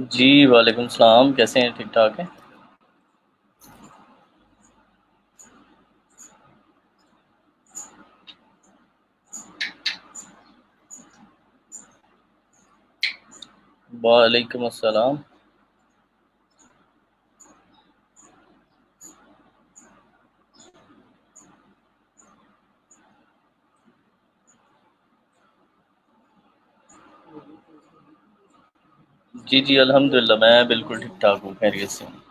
जी, वालेकुम सलाम। कैसे हैं? ठीक-ठाक हैं? वालेकुम अस्सलाम। जी, जी, अल्हम्दुलिल्लाह मैं बिल्कुल ठीक-ठाक हूँ, खैरियत से हूँ।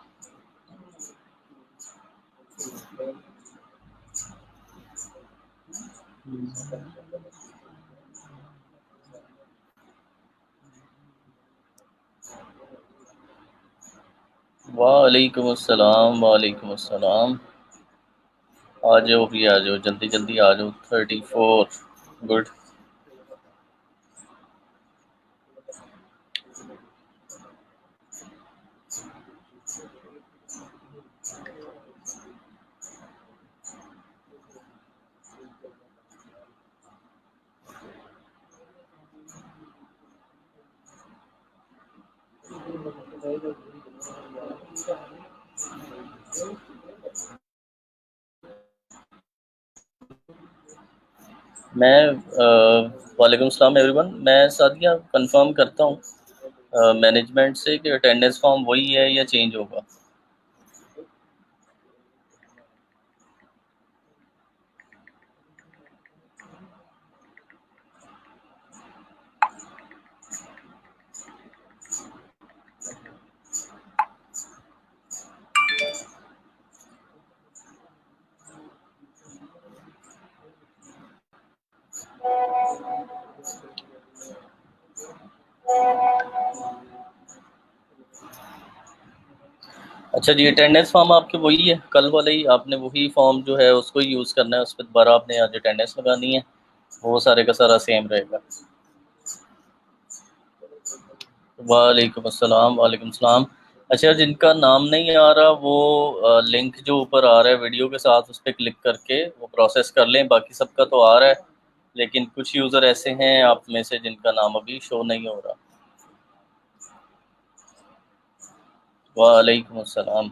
वालेकुम अस्सलाम, वालेकुम अस्सलाम। आ जाओ भी आ जाओ, जल्दी-जल्दी आ जाओ। 34 गुड। मैं वालेकुम सलाम एवरीवन। मैं सादिया कंफर्म करता हूँ मैनेजमेंट से कि अटेंडेंस फॉर्म वही है या चेंज होगा। अच्छा जी, अटेंडेंस फॉर्म आपके वही है, कल वाला ही आपने वही फॉर्म जो है उसको ही यूज़ करना है, उस पे दोबारा आपने आज अटेंडेंस लगानी है, वो सारे का सारा सेम रहेगा। वालेकुम अस्सलाम, वालेकुम सलाम। अच्छा, जिनका नाम नहीं आ रहा वो लिंक जो ऊपर आ रहा है वीडियो के साथ उस पे क्लिक करके वो प्रोसेस कर लें, बाकी सबका तो आ रहा है, लेकिन कुछ यूज़र ऐसे हैं आप में से जिनका नाम अभी शो नहीं हो रहा। वालेकुम अस्सलाम।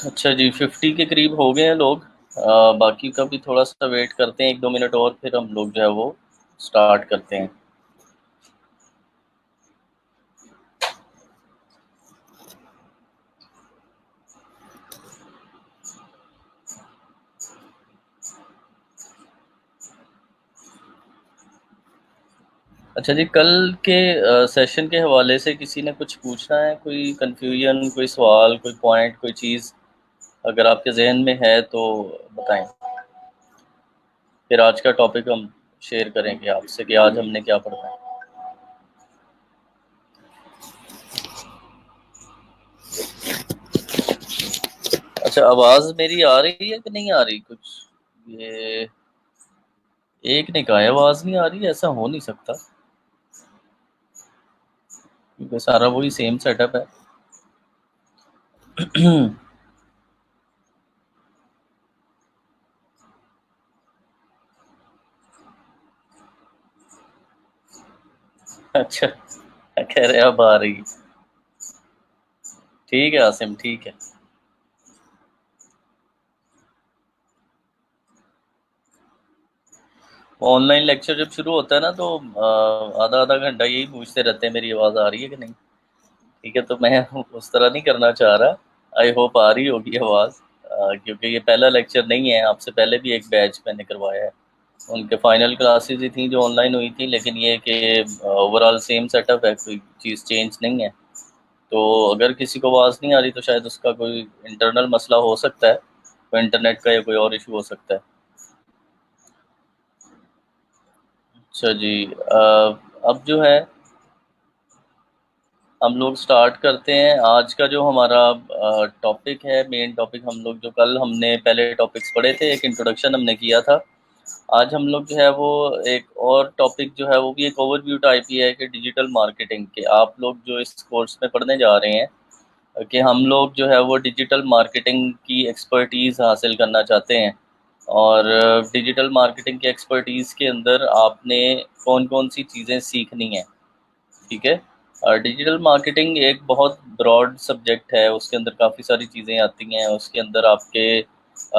अच्छा जी, 50 के करीब हो गए हैं लोग। बाकी का भी थोड़ा सा वेट करते हैं, 1-2 मिनट और, फिर हम लोग जो है वो स्टार्ट करते हैं। अच्छा जी, कल के सेशन के हवाले से किसी ने कुछ पूछना है? कोई कन्फ्यूजन, कोई सवाल, कोई पॉइंट, कोई चीज़ अगर आपके ज़हन में है तो बताएं। फिर आज का टॉपिक हम शेयर करेंगे आपसे कि आज हमने क्या पढ़ा है। अच्छा, आवाज़ मेरी आ रही है कि नहीं आ रही कुछ? ये एक ने कहा है आवाज़ नहीं आ रही, ऐसा हो नहीं सकता क्योंकि सारा वही सेम सेटअप है। अच्छा, कह रहे अब आ रही। ठीक है आसिम, ठीक है। ऑनलाइन लेक्चर जब शुरू होता है ना तो आधा आधा घंटा यही पूछते रहते हैं मेरी आवाज़ आ रही है कि नहीं। ठीक है, तो मैं उस तरह नहीं करना चाह रहा। आई होप आ रही होगी आवाज़, क्योंकि ये पहला लेक्चर नहीं है, आपसे पहले भी एक बैच मैंने करवाया है। उनके फाइनल क्लासेस ही थी जो ऑनलाइन हुई थी, लेकिन ये कि ओवरऑल सेम सेटअप है, कोई चीज़ चेंज नहीं है। तो अगर किसी को आवाज़ नहीं आ रही तो शायद उसका कोई इंटरनल मसला हो सकता है, कोई इंटरनेट का या कोई और इशू हो सकता है। अच्छा जी, अब जो है हम लोग स्टार्ट करते हैं। आज का जो हमारा टॉपिक है, मेन टॉपिक, हम लोग जो कल हमने पहले टॉपिक्स पढ़े थे, एक इंट्रोडक्शन हमने किया था। आज हम लोग जो है वो एक और टॉपिक जो है वो भी एक ओवरव्यू टाइप ही है कि डिजिटल मार्केटिंग के आप लोग जो इस कोर्स में पढ़ने जा रहे हैं, कि हम लोग जो है वो डिजिटल मार्केटिंग की एक्सपर्टीज़ हासिल करना चाहते हैं। और डिजिटल मार्केटिंग के एक्सपर्टीज़ के अंदर आपने कौन-कौन सी चीज़ें सीखनी हैं, ठीक है? डिजिटल मार्केटिंग एक बहुत ब्रॉड सब्जेक्ट है, उसके अंदर काफ़ी सारी चीज़ें आती हैं, उसके अंदर आपके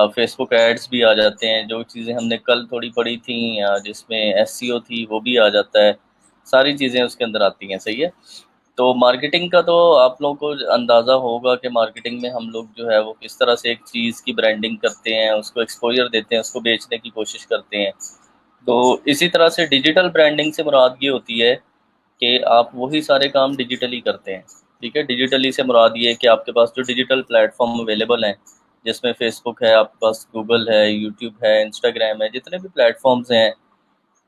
फेसबुक एड्स भी आ जाते हैं, जो चीज़ें हमने कल थोड़ी पढ़ी थी जिसमें एसईओ थी, वो भी आ जाता है, सारी चीज़ें उसके अंदर आती हैं, सही है? तो मार्केटिंग का तो आप लोगों को अंदाज़ा होगा कि मार्केटिंग में हम लोग जो है वो किस तरह से एक चीज़ की ब्रांडिंग करते हैं, उसको एक्सपोज़र देते हैं, उसको बेचने की कोशिश करते हैं। तो इसी तरह से डिजिटल ब्रांडिंग से मुराद ये होती है कि आप वही सारे काम डिजिटली करते हैं, ठीक है? डिजिटली से मुराद ये है कि आपके पास जो डिजिटल प्लेटफ़ॉर्म अवेलेबल हैं, जिसमें फ़ेसबुक है, आपके पास गूगल है, यूट्यूब है, इंस्टाग्राम है, जितने भी प्लेटफ़ॉर्म्स हैं,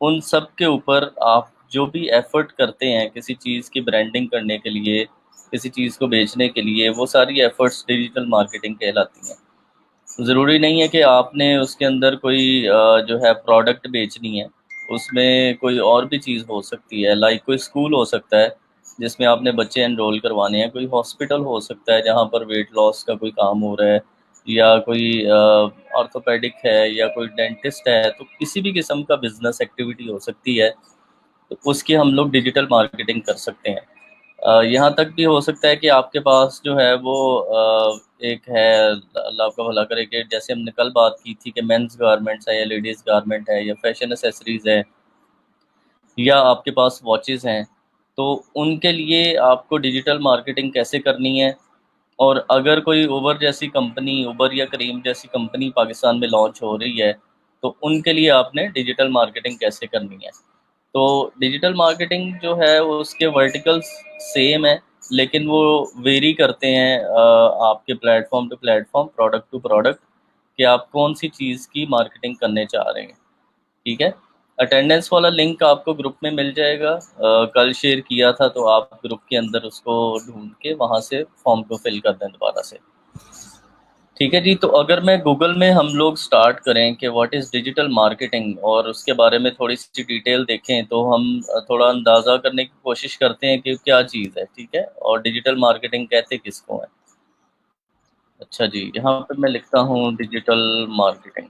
उन सब के ऊपर आप जो भी एफ़र्ट करते हैं किसी चीज़ की ब्रांडिंग करने के लिए, किसी चीज़ को बेचने के लिए, वो सारी एफ़र्ट्स डिजिटल मार्केटिंग कहलाती हैं। ज़रूरी नहीं है कि आपने उसके अंदर कोई जो है प्रोडक्ट बेचनी है, उसमें कोई और भी चीज़ हो सकती है, लाइक कोई स्कूल हो सकता है, जिसमें आपने बच्चे एनरोल करवाने हैं, कोई हॉस्पिटल हो सकता है जहाँ पर वेट लॉस का कोई काम हो रहा है, या कोई ऑर्थोपेडिक है या कोई डेंटिस्ट है, तो किसी भी किस्म का बिज़नेस एक्टिविटी हो सकती है, तो उसकी हम लोग डिजिटल मार्केटिंग कर सकते हैं। यहाँ तक भी हो सकता है कि आपके पास जो है वो एक है, अल्लाह आपका भला करे, कि जैसे हमने कल बात की थी कि मेंस गारमेंट्स है या लेडीज़ गारमेंट है या फैशन एक्सेसरीज़ है या आपके पास वॉचेज़ हैं, तो उनके लिए आपको डिजिटल मार्केटिंग कैसे करनी है, और अगर कोई उबर जैसी कंपनी, उबर या करीम जैसी कंपनी पाकिस्तान में लॉन्च हो रही है, तो उनके लिए आपने डिजिटल मार्केटिंग कैसे करनी है। तो डिजिटल मार्केटिंग जो है वो उसके वर्टिकल्स सेम है, लेकिन वो वेरी करते हैं आपके platform to platform, product to product, कि आप कौन सी चीज़ की मार्केटिंग करने चाह रहे हैं, ठीक है? अटेंडेंस वाला लिंक आपको ग्रुप में मिल जाएगा, कल शेयर किया था, तो आप ग्रुप के अंदर उसको ढूंढ के वहाँ से फॉर्म को फिल कर दें दोबारा से। ठीक है जी, तो अगर मैं गूगल में हम लोग स्टार्ट करें कि व्हाट इज़ डिजिटल मार्केटिंग और उसके बारे में थोड़ी-सी डिटेल देखें, तो हम थोड़ा अंदाज़ा करने की कोशिश करते हैं कि क्या चीज़ है, ठीक है? और डिजिटल मार्केटिंग कहते किसको हैं? अच्छा जी, यहाँ पे मैं लिखता हूँ डिजिटल मार्केटिंग,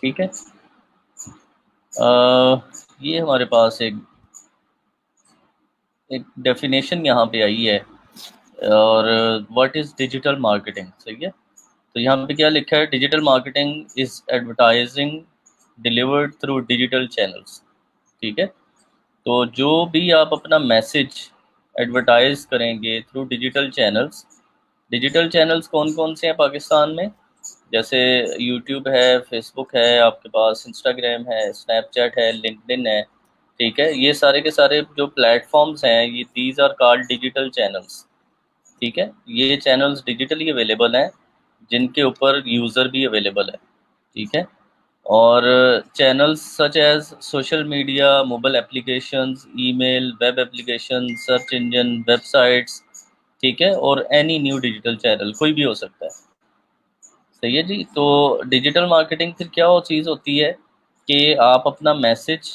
ठीक है? ये हमारे पास एक एक डेफ़िनेशन यहाँ पे आई है, और व्हाट इज़ डिजिटल मार्केटिंग, सही है? तो यहाँ पे क्या लिखा है, digital marketing is advertising delivered through digital channels, ठीक है? तो जो भी आप अपना मैसेज एडवर्टाइज करेंगे थ्रू डिजिटल चैनल्स कौन कौन से हैं पाकिस्तान में, जैसे यूट्यूब है, फेसबुक है, आपके पास इंस्टाग्राम है, स्नैपचैट है, लिंक्डइन है, ठीक है? ये सारे के सारे जो प्लेटफॉर्म्स हैं, ये these are called digital channels, ठीक है? ये चैनल्स डिजिटली अवेलेबल हैं, जिनके ऊपर यूज़र भी अवेलेबल है, ठीक है? और channels such as social media, mobile applications, email, web application, search engine, websites, ठीक है? और एनी न्यू डिजिटल चैनल, कोई भी हो सकता है, सही है जी? तो डिजिटल मार्केटिंग फिर क्या वो चीज़ होती है कि आप अपना मैसेज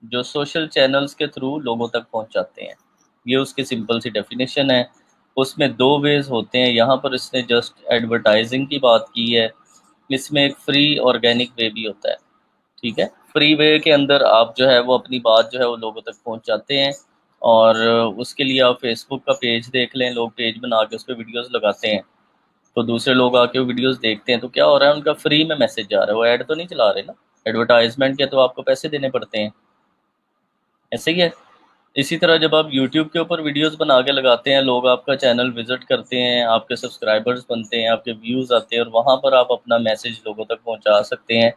जो सोशल चैनल्स के थ्रू लोगों तक पहुंचाते हैं, ये उसकी सिंपल सी डेफिनेशन है। उसमें दो वेज होते हैं, यहाँ पर इसने जस्ट एडवर्टाइजिंग की बात की है, इसमें एक फ्री ऑर्गेनिक वे भी होता है, ठीक है? फ्री वे के अंदर आप जो है वो अपनी बात जो है वो लोगों तक पहुंचाते हैं, और उसके लिए आप फेसबुक का पेज देख लें, लोग पेज बना के उस पर वीडियोज़ लगाते हैं, तो दूसरे लोग आके वो वीडियोज़ देखते हैं, तो क्या हो रहा है, उनका फ्री में मैसेज जा रहा है, वो ऐड तो नहीं चला रहे ना, एडवर्टाइजमेंट के तो आपको पैसे देने पड़ते हैं, ऐसे ही है। इसी तरह जब आप यूट्यूब के ऊपर वीडियोस बना के लगाते हैं, लोग आपका चैनल विज़िट करते हैं, आपके सब्सक्राइबर्स बनते हैं, आपके व्यूज़ आते हैं, और वहाँ पर आप अपना मैसेज लोगों तक पहुँचा सकते हैं।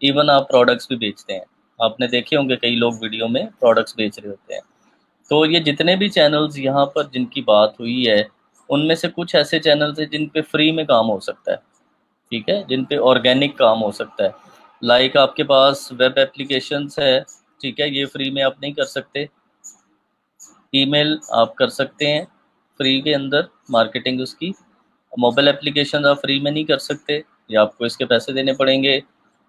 इवन आप प्रोडक्ट्स भी बेचते हैं। आपने देखे होंगे कई लोग वीडियो में प्रोडक्ट्स बेच रहे होते हैं। तो ये जितने भी चैनल्स यहाँ पर जिनकी बात हुई है, उनमें से कुछ ऐसे चैनल्स हैं जिन पे फ्री में काम हो सकता है, ठीक है? जिन पे ऑर्गेनिक काम हो सकता है। लाइक आपके पास वेब एप्लीकेशंस है, ठीक है? ये फ्री में आप नहीं कर सकते। ईमेल आप कर सकते हैं फ्री के अंदर, मार्केटिंग उसकी। मोबाइल एप्लीकेशन आप फ्री में नहीं कर सकते, या आपको इसके पैसे देने पड़ेंगे।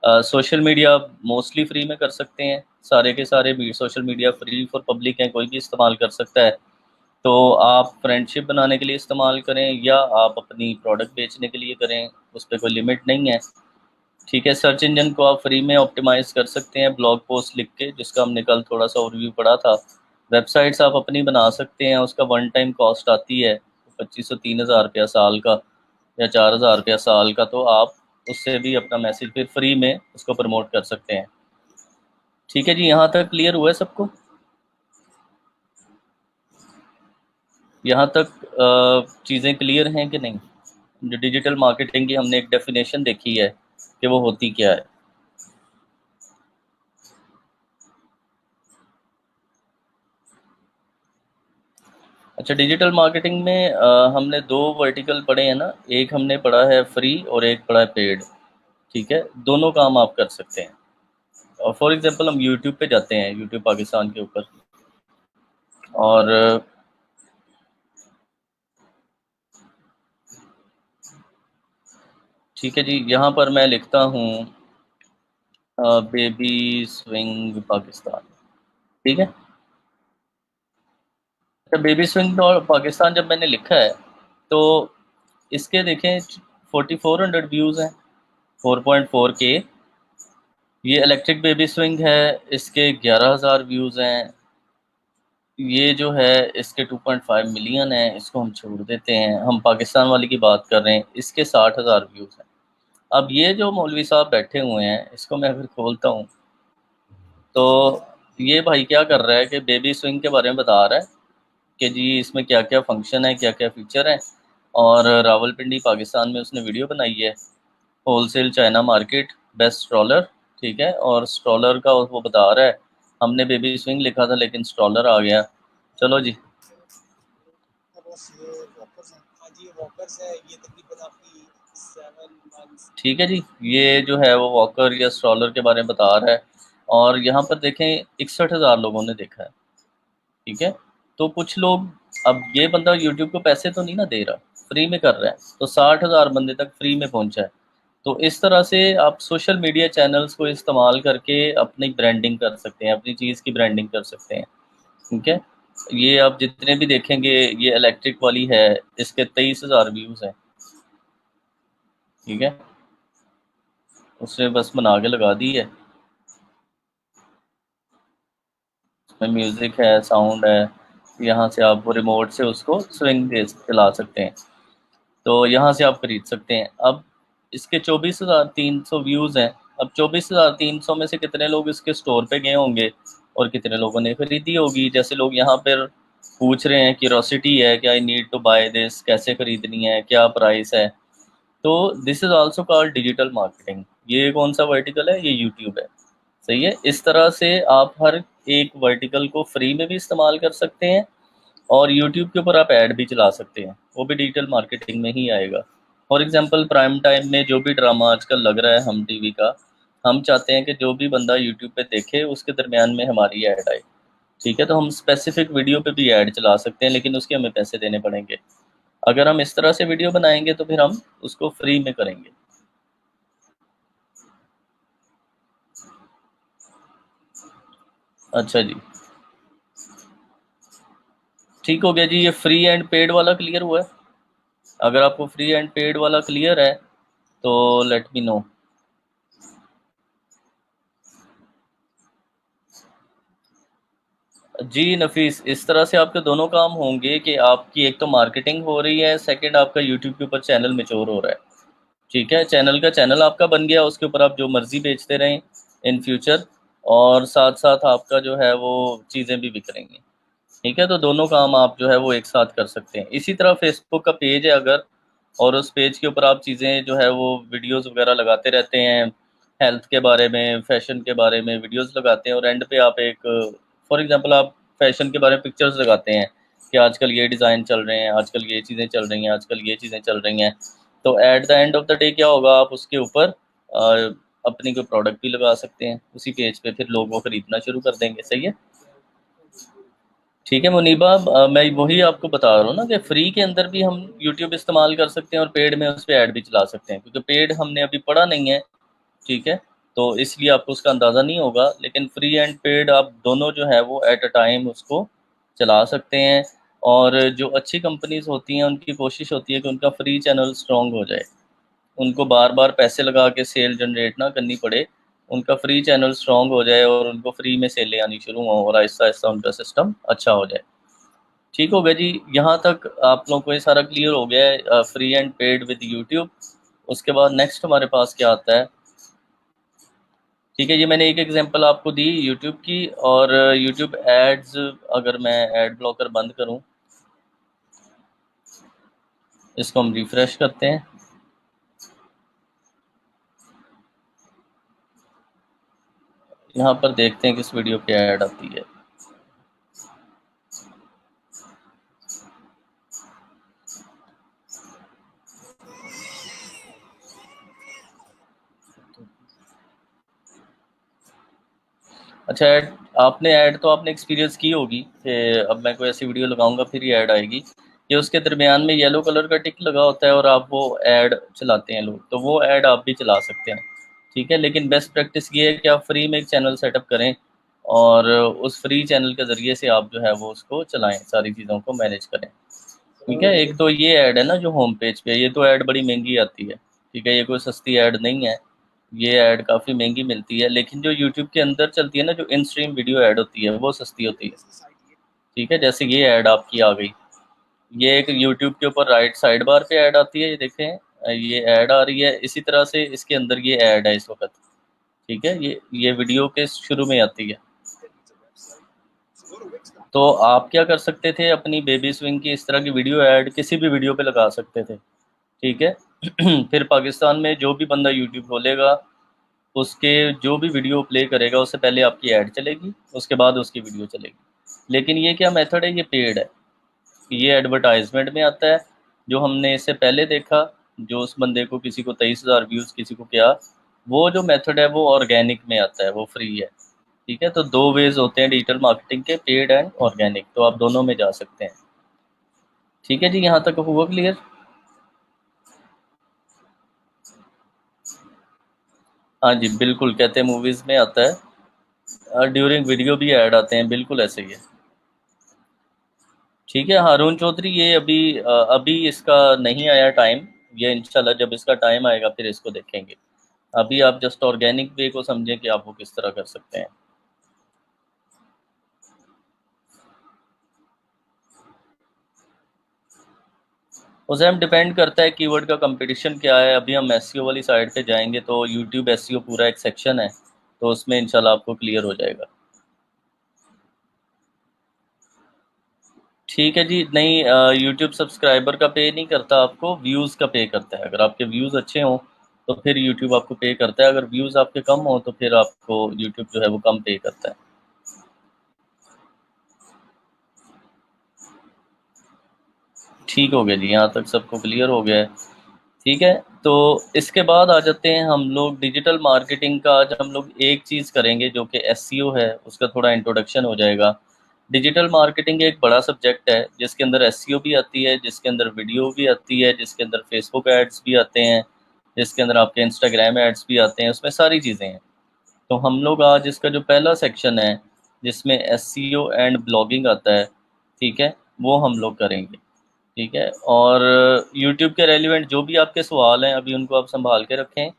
सोशल मीडिया आप मोस्टली फ्री में कर सकते हैं, सारे के सारे भी social media free for public हैं, कोई भी इस्तेमाल कर सकता है। तो आप फ्रेंडशिप बनाने के लिए इस्तेमाल करें या आप अपनी प्रोडक्ट बेचने के लिए करें, उस पर कोई लिमिट नहीं है। ठीक है, सर्च इंजन को आप फ्री में ऑप्टिमाइज़ कर सकते हैं ब्लॉग पोस्ट लिख के, जिसका हमने कल थोड़ा सा ओवरव्यू पढ़ा था। वेबसाइट्स आप अपनी बना सकते हैं, उसका वन टाइम कॉस्ट आती है 2500-3000 रुपया साल का या 4000 रुपया साल का, तो आप उससे भी अपना मैसेज फिर फ्री में उसको प्रमोट कर सकते हैं। ठीक है जी, यहाँ तक क्लियर हुआ है सबको? यहाँ तक चीज़ें क्लियर हैं कि नहीं? जो डिजिटल मार्केटिंग की हमने एक डेफिनेशन देखी है कि वो होती क्या है। अच्छा, डिजिटल मार्केटिंग में हमने दो वर्टिकल पढ़े हैं ना, एक हमने पढ़ा है फ्री और एक पढ़ा है पेड। ठीक है, दोनों काम आप कर सकते हैं। और फॉर एग्जांपल हम यूट्यूब पे जाते हैं, यूट्यूब पाकिस्तान के ऊपर, और ठीक है जी, यहाँ पर मैं लिखता हूँ बेबी स्विंग पाकिस्तान। ठीक है, अच्छा, बेबी स्विंग और पाकिस्तान जब मैंने लिखा है तो इसके देखें 4400 व्यूज़ हैं, 4.4K। ये इलेक्ट्रिक बेबी स्विंग है, इसके 11,000 व्यूज़ हैं। ये जो है इसके 2.5 मिलियन है, इसको हम छोड़ देते हैं, हम पाकिस्तान वाली की बात कर रहे हैं, इसके 60,000 व्यूज़ हैं। अब ये जो मौलवी साहब बैठे हुए हैं, इसको मैं अगर खोलता हूँ तो ये भाई क्या कर रहा है कि बेबी स्विंग के बारे में बता रहा है कि जी इसमें क्या क्या फंक्शन है, क्या क्या फीचर है। और रावलपिंडी पाकिस्तान में उसने वीडियो बनाई है, wholesale China market best stroller. ठीक है, और स्ट्रॉलर का वो बता रहा है, हमने बेबी स्विंग लिखा था लेकिन स्ट्रॉलर आ गया। चलो जी, ठीक है जी, ये जो है वो वॉकर या स्ट्रॉलर के बारे में बता रहा है, और यहाँ पर देखें 61,000 लोगों ने देखा है। ठीक है, तो कुछ लोग, अब ये बंदा यूट्यूब को पैसे तो नहीं ना दे रहा, फ्री में कर रहा है, तो 60,000 बंदे तक फ्री में पहुंचा है। तो इस तरह से आप सोशल मीडिया चैनल्स को इस्तेमाल करके अपनी ब्रांडिंग कर सकते हैं, अपनी चीज़ की ब्रांडिंग कर सकते हैं। ठीक है, ये आप जितने भी देखेंगे, ये इलेक्ट्रिक वाली है, इसके 23,000 व्यूज़ हैं। ठीक है, उसने बस बना के लगा दी है, इसमें म्यूज़िक है, साउंड है, यहाँ से आप रिमोट से उसको स्विंग दे चला सकते हैं, तो यहाँ से आप खरीद सकते हैं। अब इसके 24,300 व्यूज़ हैं। अब 24,300 में से कितने लोग इसके स्टोर पे गए होंगे और कितने लोगों ने खरीदी होगी? जैसे लोग यहाँ पर पूछ रहे हैं, क्यूरोसिटी है कि I need to buy this, कैसे खरीदनी है, क्या प्राइस है। तो this is also called digital marketing. ये कौन सा वर्टिकल है? ये यूट्यूब है। सही है, इस तरह से आप हर एक वर्टिकल को फ्री में भी इस्तेमाल कर सकते हैं और यूट्यूब के ऊपर आप ऐड भी चला सकते हैं, वो भी डिजिटल मार्केटिंग में ही आएगा। फॉर एग्जांपल प्राइम टाइम में जो भी ड्रामा आजकल लग रहा है हम टीवी का, हम चाहते हैं कि जो भी बंदा यूट्यूब पे देखे उसके दरमियान में हमारी ऐड आए। ठीक है, तो हम स्पेसिफिक वीडियो पे भी ऐड चला सकते हैं, लेकिन उसके हमें पैसे देने पड़ेंगे। अगर हम इस तरह से वीडियो बनाएंगे तो फिर हम उसको फ्री में करेंगे। अच्छा जी, ठीक हो गया जी, ये फ्री एंड पेड वाला क्लियर हुआ है? अगर आपको फ्री एंड पेड वाला क्लियर है तो लेट मी नो। जी नफीस, इस तरह से आपके दोनों काम होंगे कि आपकी एक तो मार्केटिंग हो रही है, सेकंड आपका यूट्यूब के ऊपर चैनल मैच्योर हो रहा है। ठीक है, चैनल आपका बन गया, उसके ऊपर आप जो मर्जी बेचते रहें इन फ्यूचर, और साथ साथ आपका जो है वो चीज़ें भी बिक रही हैं। ठीक है, तो दोनों काम आप जो है वो एक साथ कर सकते हैं। इसी तरह फेसबुक का पेज है अगर, और उस पेज के ऊपर आप चीज़ें जो है वो वीडियोस वगैरह लगाते रहते हैं, हेल्थ के बारे में, फैशन के बारे में वीडियोस लगाते हैं, और एंड पे आप एक, फॉर एग्जांपल आप फैशन के बारे में पिक्चर्स लगाते हैं कि आजकल ये डिज़ाइन चल रहे हैं, आजकल ये चीज़ें चल रही हैं, आजकल ये चीज़ें चल रही हैं। तो at the end of the day क्या होगा, आप उसके ऊपर अपनी कोई प्रोडक्ट भी लगा सकते हैं उसी पेज पे, फिर लोग वो खरीदना शुरू कर देंगे। सही है, ठीक है मुनीबा, मैं वही आपको बता रहा हूँ ना कि फ्री के अंदर भी हम यूट्यूब इस्तेमाल कर सकते हैं और पेड में उस पर ऐड भी चला सकते हैं, क्योंकि पेड हमने अभी पढ़ा नहीं है। ठीक है, तो इसलिए आपको उसका अंदाज़ा नहीं होगा, लेकिन फ्री एंड पेड आप दोनों जो है वो एट अ टाइम उसको चला सकते हैं। और जो अच्छी कंपनीज होती हैं उनकी कोशिश होती है कि उनका फ्री चैनल स्ट्रॉन्ग हो जाए, उनको बार बार पैसे लगा के सेल जनरेट ना करनी पड़े, उनका फ्री चैनल स्ट्रॉन्ग हो जाए और उनको फ्री में सेलें आनी शुरू हों और आहिस्ता आहिस्ता उनका सिस्टम अच्छा हो जाए। ठीक हो गया जी, यहाँ तक आप लोगों को ये सारा क्लियर हो गया है free and paid with YouTube. उसके बाद नेक्स्ट हमारे पास क्या आता है? ठीक है जी, मैंने एक एग्जांपल आपको दी यूट्यूब की, और यूट्यूब एड्स, अगर मैं एड ब्लॉकर बंद करूं, इसको हम रिफ्रेश करते हैं, यहाँ पर देखते हैं किस वीडियो पे ऐड आती है। अच्छा, ऐड तो आपने एक्सपीरियंस की होगी कि अब मैं कोई ऐसी वीडियो लगाऊंगा फिर ही ऐड आएगी, कि उसके दरमियान में येलो कलर का टिक लगा होता है और आप वो ऐड चलाते हैं लोग, तो वो ऐड आप भी चला सकते हैं। ठीक है, लेकिन बेस्ट प्रैक्टिस ये है कि आप फ्री में एक चैनल सेटअप करें और उस फ्री चैनल के ज़रिए से आप जो है वो उसको चलाएं, सारी चीज़ों को मैनेज करें। ठीक है, एक तो ये ऐड है ना जो होम पेज पे, ये तो ऐड बड़ी महंगी आती है। ठीक है, ये कोई सस्ती ऐड नहीं है, ये ऐड काफ़ी महंगी मिलती है, लेकिन जो यूट्यूब के अंदर चलती है ना, जो इन स्ट्रीम वीडियो ऐड होती है वो सस्ती होती है। ठीक है, जैसे ये ऐड आपकी आ गई, ये एक यूट्यूब के ऊपर राइट साइड बार पे ऐड आती है, ये देखें, ये ऐड आ रही है, इसी तरह से इसके अंदर ये ऐड है इस वक्त। ठीक है, ये वीडियो के शुरू में आती है। तो आप क्या कर सकते थे, अपनी बेबी स्विंग की इस तरह की वीडियो ऐड किसी भी वीडियो पे लगा सकते थे। ठीक है फिर पाकिस्तान में जो भी बंदा यूट्यूब खोलेगा, उसके जो भी वीडियो प्ले करेगा उससे पहले आपकी ऐड चलेगी, उसके बाद उसकी वीडियो चलेगी। लेकिन ये क्या मेथड है, ये पेड है, ये एडवर्टाइजमेंट में आता है। जो हमने इससे पहले देखा, जो उस बंदे को किसी को 23,000 व्यूज़, किसी को क्या, वो जो मेथड है वो ऑर्गेनिक में आता है, वो फ्री है। ठीक है, तो दो वेज होते हैं डिजिटल मार्केटिंग के, पेड एंड ऑर्गेनिक, तो आप दोनों में जा सकते हैं। ठीक है जी, यहाँ तक हुआ क्लियर? हाँ जी, बिल्कुल, कहते हैं मूवीज़ में आता है, ड्यूरिंग वीडियो भी ऐड आते हैं, बिल्कुल ऐसे ही है। ठीक है, हारून चौधरी, ये अभी इसका नहीं आया टाइम, ये इंशाल्लाह जब इसका टाइम आएगा फिर इसको देखेंगे। अभी आप जस्ट ऑर्गेनिक वे को समझें कि आप वो किस तरह कर सकते हैं। उसे हम डिपेंड करता है कीवर्ड का कंपटीशन क्या है। अभी हम एसईओ वाली साइड पे जाएंगे तो यूट्यूब एसईओ पूरा एक सेक्शन है, तो उसमें इंशाल्लाह आपको क्लियर हो जाएगा। ठीक है जी, नहीं, यूट्यूब सब्सक्राइबर का पे नहीं करता, आपको व्यूज़ का पे करता है। अगर आपके व्यूज़ अच्छे हों तो फिर यूट्यूब आपको पे करता है, अगर व्यूज़ आपके कम हों तो फिर आपको यूट्यूब जो है वो कम पे करता है। ठीक हो गया जी, यहाँ तक सबको क्लियर हो गया है। ठीक है, तो इसके बाद आ जाते हैं हम लोग डिजिटल मार्केटिंग का। आज हम लोग एक चीज़ करेंगे जो कि एसईओ है, उसका थोड़ा इंट्रोडक्शन हो जाएगा। डिजिटल मार्केटिंग एक बड़ा सब्जेक्ट है जिसके अंदर एसईओ भी आती है, जिसके अंदर वीडियो भी आती है, जिसके अंदर फेसबुक एड्स भी आते हैं, जिसके अंदर आपके इंस्टाग्राम एड्स भी आते हैं, उसमें सारी चीज़ें हैं। तो हम लोग आज इसका जो पहला सेक्शन है, जिसमें एसईओ एंड ब्लॉगिंग आता है, ठीक है, वो हम लोग करेंगे। ठीक है, और यूट्यूब के रेलिवेंट जो भी आपके सवाल हैं अभी उनको आप संभाल के रखें,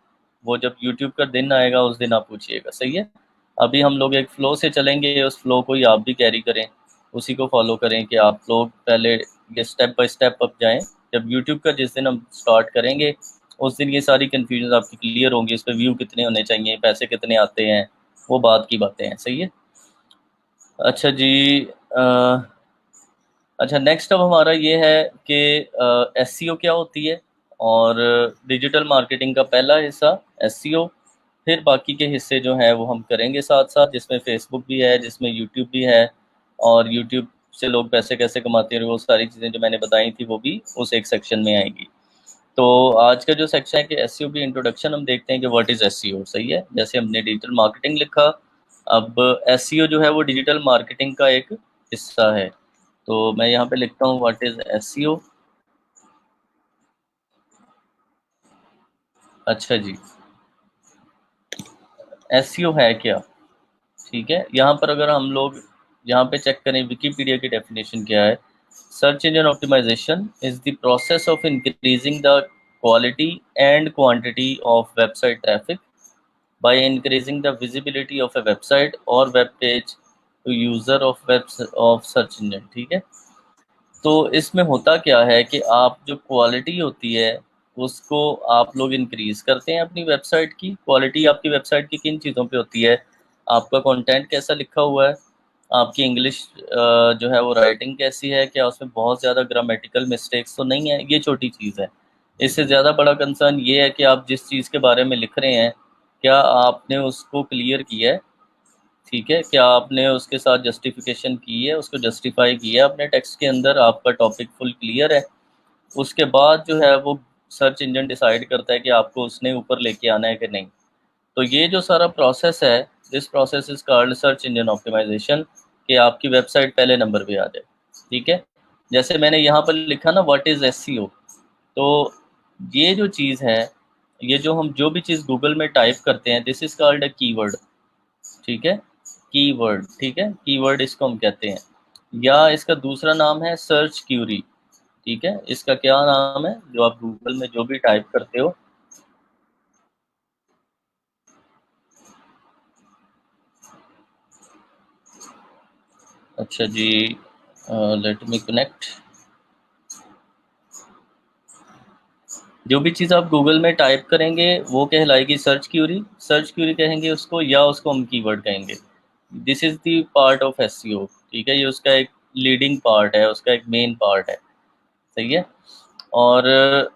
वो जब यूट्यूब का दिन आएगा उस दिन आप पूछिएगा, सही है। अभी हम लोग एक फ़्लो से चलेंगे, उस फ़्लो को ही आप भी कैरी करें, उसी को फॉलो करें कि आप लोग पहले ये स्टेप बाय स्टेप अप जाएं। जब यूट्यूब का जिस दिन हम स्टार्ट करेंगे उस दिन ये सारी कन्फ्यूजन आपकी क्लियर होंगी, इस पर व्यू कितने होने चाहिए, पैसे कितने आते हैं, वो बात की बातें हैं, सही है। अच्छा जी, अच्छा, नेक्स्ट अब हमारा ये है कि एसईओ क्या होती है, और डिजिटल मार्केटिंग का पहला हिस्सा एसईओ, फिर बाकी के हिस्से जो हैं वो हम करेंगे साथ साथ, जिसमें फेसबुक भी है, जिसमें यूट्यूब भी है, और यूट्यूब से लोग पैसे कैसे कमाते हैं, वो सारी चीज़ें जो मैंने बताई थी वो भी उस एक सेक्शन में आएंगी। तो आज का जो सेक्शन है कि एसईओ की इंट्रोडक्शन, हम देखते हैं कि व्हाट इज़ एसईओ, सही है। जैसे हमने डिजिटल मार्केटिंग लिखा, अब एसईओ जो है वो डिजिटल मार्केटिंग का एक हिस्सा है। तो मैं यहाँ पे लिखता हूँ व्हाट इज़ एसईओ। अच्छा जी, एसईओ है क्या? ठीक है, यहाँ पर अगर हम लोग यहाँ पे चेक करें विकिपीडिया की डेफिनेशन क्या है, Search engine optimization is the process of increasing the quality and quantity of website traffic by increasing the visibility of a website or web page to user of search engine। ठीक है, तो इसमें होता क्या है कि आप जो क्वालिटी होती है उसको आप लोग इंक्रीज करते हैं अपनी वेबसाइट की। क्वालिटी आपकी वेबसाइट की किन चीज़ों पे होती है? आपका कंटेंट कैसा लिखा हुआ है, आपकी इंग्लिश जो है वो राइटिंग कैसी है, क्या उसमें बहुत ज़्यादा ग्रामेटिकल मिस्टेक्स तो नहीं है, ये छोटी चीज़ है। इससे ज़्यादा बड़ा कंसर्न ये है कि आप जिस चीज़ के बारे में लिख रहे हैं क्या आपने उसको क्लियर किया है, ठीक है, क्या आपने उसके साथ जस्टिफिकेशन की है, उसको जस्टिफाई किया है अपने टेक्स्ट के अंदर, आपका टॉपिक फुल क्लियर है। उसके बाद जो है वो सर्च इंजन डिसाइड करता है कि आपको उसने ऊपर लेके आना है कि नहीं। तो ये जो सारा प्रोसेस है, this process is called search engine optimisation, कि आपकी वेबसाइट पहले नंबर पे आ जाए। ठीक है, जैसे मैंने यहाँ पर लिखा ना व्हाट इज़ एसईओ, तो ये जो चीज़ है, ये जो हम जो भी चीज़ गूगल में टाइप करते हैं, this is called a keyword. ठीक है, कीवर्ड, ठीक है, कीवर्ड इसको हम कहते हैं, या इसका दूसरा नाम है सर्च क्यूरी। ठीक है, इसका क्या नाम है जो आप गूगल में जो भी टाइप करते हो? अच्छा जी, लेट मी कनेक्ट। जो भी चीज़ आप गूगल में टाइप करेंगे वो कहलाएगी सर्च क्यूरी, सर्च क्यूरी कहेंगे उसको, या उसको हम कीवर्ड कहेंगे। This is the part of SEO. ठीक है, ये उसका एक लीडिंग पार्ट है, उसका एक मेन पार्ट है। सही है। और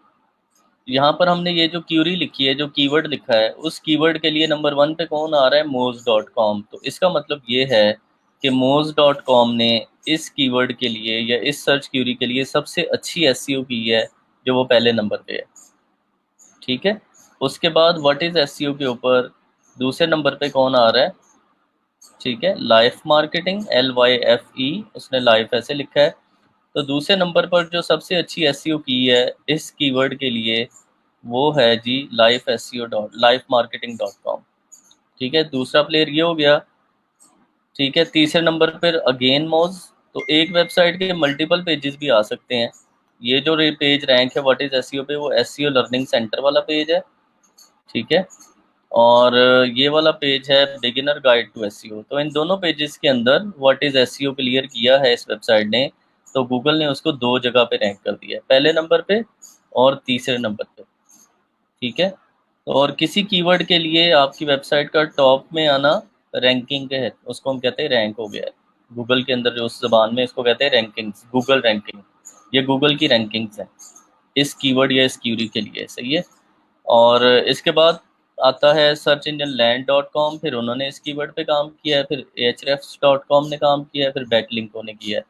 यहाँ पर हमने ये जो क्यूरी लिखी है, जो कीवर्ड लिखा है, उस कीवर्ड के लिए नंबर वन पे कौन आ रहा है? मोज डॉट कॉम। तो इसका मतलब ये है कि मोज डॉट कॉम ने इस कीवर्ड के लिए या इस सर्च क्यूरी के लिए सबसे अच्छी एसईओ की है, जो वो पहले नंबर पे है। ठीक है, उसके बाद व्हाट इज एसईओ के ऊपर दूसरे नंबर पे कौन आ रहा है? ठीक है, लाइफ मार्केटिंग, LYFE, उसने लाइफ ऐसे लिखा है। तो दूसरे नंबर पर जो सबसे अच्छी एसईओ की है इस कीवर्ड के लिए, वो है जी लाइफ मार्केटिंग डॉट कॉम। ठीक है, दूसरा प्लेयर ये हो गया। ठीक है, तीसरे नंबर पर अगेन मोज। तो एक वेबसाइट के मल्टीपल पेजेस भी आ सकते हैं। ये जो पेज रैंक है व्हाट इज एसईओ पे, वो एसईओ लर्निंग सेंटर वाला पेज है। ठीक है, और ये वाला पेज है बिगिनर गाइड टू एसईओ। तो इन दोनों पेजेस के अंदर व्हाट इज एसईओ क्लियर किया है इस वेबसाइट ने, तो गूगल ने उसको दो जगह पे रैंक कर दिया है, पहले नंबर पे और तीसरे नंबर पे। ठीक है, तो और किसी कीवर्ड के लिए आपकी वेबसाइट का टॉप में आना रैंकिंग है, उसको हम कहते हैं रैंक हो गया है। गूगल के अंदर जो उस जबान में इसको कहते हैं रैंकिंग्स, गूगल रैंकिंग। ये गूगल की रैंकिंग्स हैं इस कीवर्ड या इस क्यूरी के लिए। सही है। और इसके बाद आता है search engine land dot com, फिर उन्होंने इस कीवर्ड पे काम किया है, फिर Ahrefs.com ने काम किया है, फिर बैकलिंको ने किया है।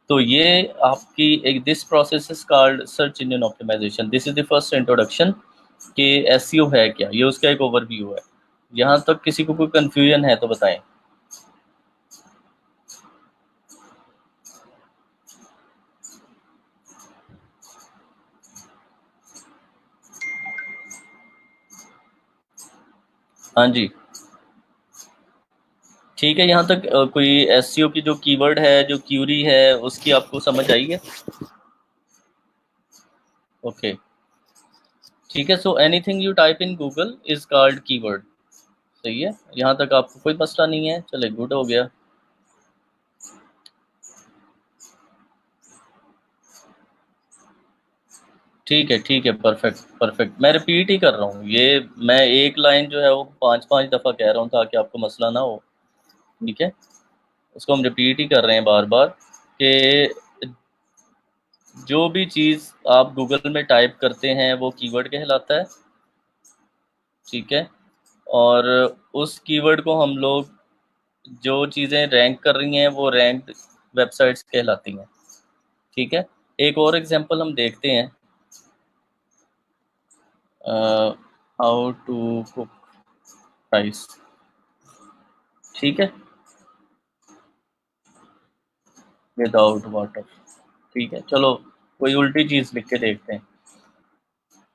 तो ये आपकी एक this process is called search engine optimisation. This is the first introduction कि एसईओ है क्या, ये उसका एक ओवरव्यू है। यहाँ तक किसी को कोई कंफ्यूजन है तो बताएं। हाँ जी, ठीक है, यहाँ तक कोई एसईओ की जो कीवर्ड है, जो क्यूरी है, उसकी आपको समझ आई है? ओके, ठीक है, so anything you type in Google is called keyword. सही है, यहाँ तक आपको कोई मसला नहीं है, चले गुड हो गया। ठीक है, परफेक्ट परफेक्ट। मैं रिपीट ही कर रहा हूँ ये, मैं एक लाइन जो है वो पांच पांच दफ़ा कह रहा हूँ ताकि आपको मसला ना हो। ठीक है, उसको हम रिपीट ही कर रहे हैं बार बार कि जो भी चीज़ आप गूगल में टाइप करते हैं वो कीवर्ड कहलाता है। ठीक है, और उस कीवर्ड को हम लोग जो चीज़ें रैंक कर रही हैं वो रैंक्ड वेबसाइट्स कहलाती हैं। ठीक है, एक और एग्जांपल हम देखते हैं, हाउ टू कुक राइस। ठीक है, विदाउट वाटर। ठीक है, चलो कोई उल्टी चीज़ लिख के देखते हैं।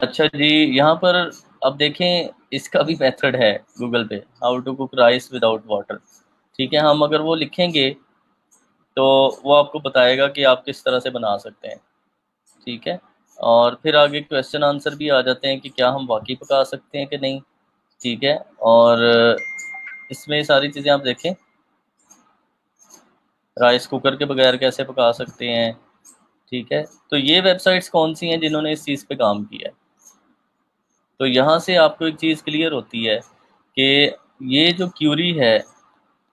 अच्छा जी, यहाँ पर अब देखें, इसका भी मेथड है गूगल पे, how to cook rice without water. ठीक है, हम अगर वो लिखेंगे तो वो आपको बताएगा कि आप किस तरह से बना सकते हैं। ठीक है, और फिर आगे क्वेश्चन आंसर भी आ जाते हैं कि क्या हम वाकई पका सकते हैं कि नहीं। ठीक है, और इसमें सारी चीज़ें आप देखें, राइस कुकर के बगैर कैसे पका सकते हैं। ठीक है, तो ये वेबसाइट्स कौन सी हैं जिन्होंने इस चीज़ पे काम किया है। तो यहाँ से आपको एक चीज़ क्लियर होती है कि ये जो क्यूरी है,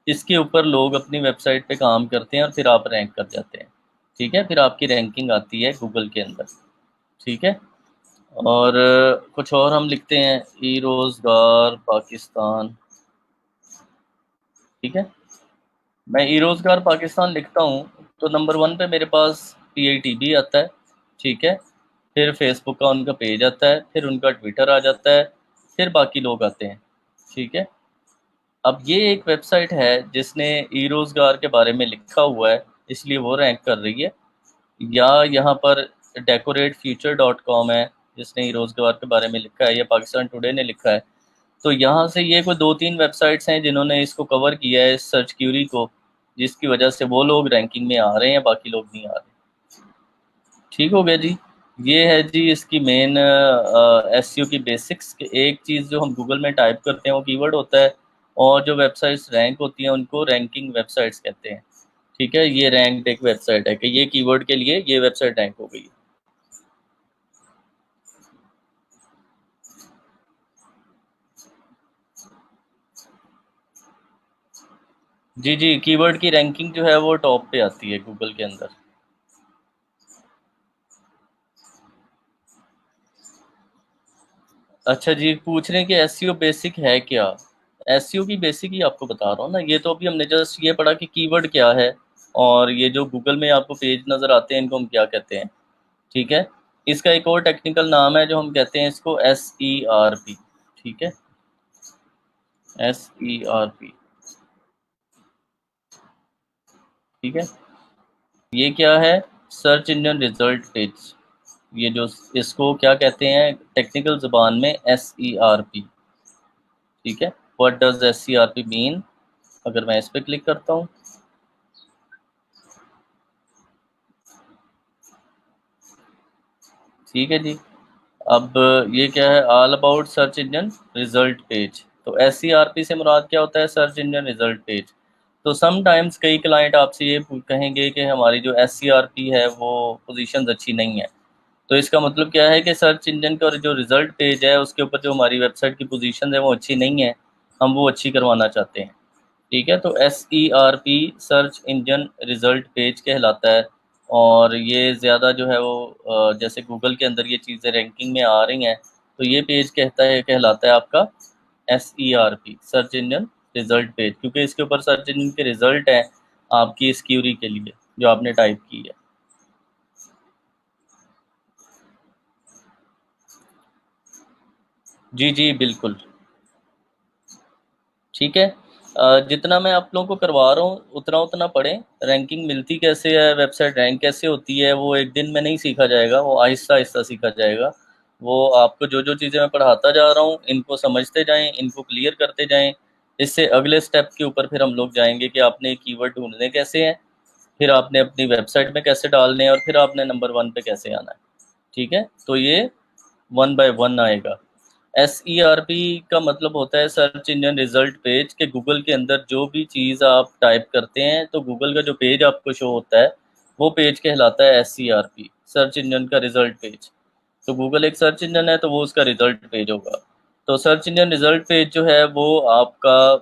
इसके ऊपर लोग अपनी वेबसाइट पे काम करते हैं और फिर आप रैंक कर जाते हैं। ठीक है, फिर आपकी रैंकिंग आती है गूगल के अंदर। ठीक है, और कुछ और हम लिखते हैं, ई रोज़गार पाकिस्तान। ठीक है, मैं ई रोज़गार पाकिस्तान लिखता हूँ तो नंबर 1 पे मेरे पास PITB आता है। ठीक है, फिर फेसबुक का उनका पेज आता है, फिर उनका ट्विटर आ जाता है, फिर बाकी लोग आते हैं। ठीक है, अब ये एक वेबसाइट है जिसने ई रोज़गार के बारे में लिखा हुआ है, इसलिए वो रैंक कर रही है। या यहाँ पर decoratefuture.com है, जिसने ई रोज़गार के बारे में लिखा है, या पाकिस्तान टुडे ने लिखा है। तो यहाँ से ये कोई 2-3 वेबसाइट्स हैं जिन्होंने इसको कवर किया है, इस सर्च क्यूरी को, जिसकी वजह से वो लोग रैंकिंग में आ रहे हैं, बाकी लोग नहीं आ रहे। ठीक हो गया जी। ये है जी इसकी मेन एसईओ की बेसिक्स। एक चीज़ जो हम गूगल में टाइप करते हैं वो कीवर्ड होता है, और जो वेबसाइट्स रैंक होती हैं उनको रैंकिंग वेबसाइट्स कहते हैं। ठीक है, ये रैंक एक वेबसाइट है कि ये कीवर्ड के लिए ये वेबसाइट रैंक हो गई। जी जी, कीवर्ड की रैंकिंग जो है वो टॉप पे आती है गूगल के अंदर। अच्छा जी, पूछ रहे हैं कि एसईओ बेसिक है क्या। एसईओ की बेसिक ही आपको बता रहा हूँ ना, ये तो अभी हमने जस्ट ये पढ़ा कि कीवर्ड क्या है, और ये जो गूगल में आपको पेज नज़र आते हैं इनको हम क्या कहते हैं। ठीक है, इसका एक और टेक्निकल नाम है जो हम कहते हैं इसको SERP। ठीक है, SERP। ठीक है, ये क्या है, सर्च इंजन रिजल्ट पेज। ये जो इसको क्या कहते हैं टेक्निकल ज़बान में, SERP। ठीक है, व्हाट डज SERP मीन। अगर मैं इस पर क्लिक करता हूँ, ठीक है जी। अब ये क्या है, all about search engine result page. तो SERP से मुराद क्या होता है, सर्च इंजन रिजल्ट पेज। तो समटाइम्स कई क्लाइंट आपसे ये कहेंगे कि हमारी जो SERP है वो पोजीशंस अच्छी नहीं है। तो इसका मतलब क्या है कि सर्च इंजन का जो रिजल्ट पेज है उसके ऊपर जो हमारी वेबसाइट की पोजीशन है वो अच्छी नहीं है, हम वो अच्छी करवाना चाहते हैं। ठीक है, तो SERP search engine result page कहलाता है। और ये ज़्यादा जो है वो जैसे गूगल के अंदर ये चीज़ें रैंकिंग में आ रही हैं, तो ये पेज कहलाता है आपका SERP search engine result page, क्योंकि इसके ऊपर सर्च इंजन के रिजल्ट हैं आपकी इस क्यूरी के लिए जो आपने टाइप की है। जी जी बिल्कुल। ठीक है, जितना मैं आप लोगों को करवा रहा हूँ उतना उतना पढ़ें। रैंकिंग मिलती कैसे है, वेबसाइट रैंक कैसे होती है, वो एक दिन में नहीं सीखा जाएगा, वो आहिस्ता आहिस्ता सीखा जाएगा। वो आपको जो जो चीज़ें मैं पढ़ाता जा रहा हूँ इनको समझते जाएं, इनको क्लियर करते जाएं। इससे अगले स्टेप के ऊपर फिर हम लोग जाएंगे कि आपने कीवर्ड ढूंढने कैसे हैं, फिर आपने अपनी वेबसाइट में कैसे डालने हैं, और फिर आपने नंबर 1 पे कैसे आना है। ठीक है, तो ये 1 बाय 1 आएगा। SERP का मतलब होता है सर्च इंजन रिजल्ट पेज, के गूगल के अंदर जो भी चीज़ आप टाइप करते हैं तो गूगल का जो पेज आपको शो होता है वो पेज कहलाता है SERP सर्च इंजन का रिजल्ट पेज। तो गूगल एक सर्च इंजन है तो वो उसका रिजल्ट पेज होगा। तो सर्च इंजन रिजल्ट पेज जो है वो आपका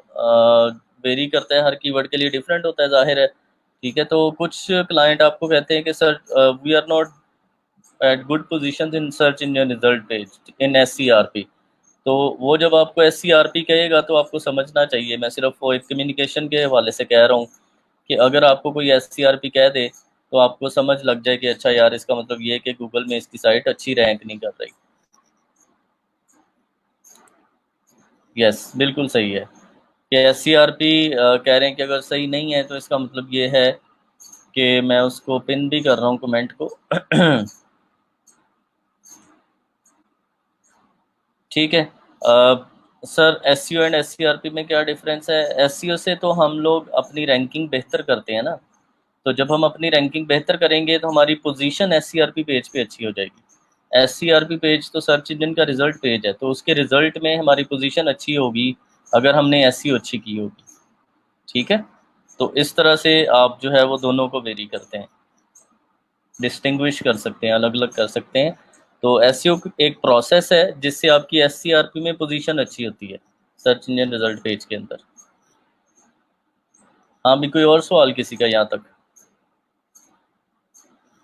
वेरी करता है, हर कीवर्ड के लिए डिफरेंट होता है, जाहिर है। ठीक है, तो कुछ क्लाइंट आपको कहते हैं कि sir we are not at good position in search engine result page in SERP। तो वो जब आपको SERP कहेगा तो आपको समझना चाहिए, मैं सिर्फ वो एक कम्युनिकेशन के हवाले से कह रहा हूँ कि अगर आपको कोई SERP कह दे तो आपको समझ लग जाए कि अच्छा यार, इसका मतलब ये है कि गूगल में इसकी साइट अच्छी रैंक नहीं कर रही। यस, बिल्कुल सही है कि SERP कह रहे हैं कि अगर सही नहीं है तो इसका मतलब ये है कि मैं उसको पिन भी कर रहा हूँ कमेंट को। ठीक है, सर SEO एंड SERP में क्या डिफरेंस है। SEO से तो हम लोग अपनी रैंकिंग बेहतर करते हैं ना, तो जब हम अपनी रैंकिंग बेहतर करेंगे तो हमारी पोजीशन एससीआरपी पेज पे अच्छी हो जाएगी। एससीआरपी पेज तो सर्च इंजन का रिजल्ट पेज है, तो उसके रिजल्ट में हमारी पोजीशन अच्छी होगी अगर हमने एसईओ अच्छी की होगी। ठीक है, तो इस तरह से आप जो है वो दोनों को वेरी करते हैं, डिस्टिंग्विश कर सकते हैं, अलग अलग कर सकते हैं। तो एसईओ एक प्रोसेस है जिससे आपकी एससीआरपी में पोजीशन अच्छी होती है सर्च इंजन रिजल्ट पेज के अंदर। हाँ भी कोई और सवाल किसी का यहाँ तक?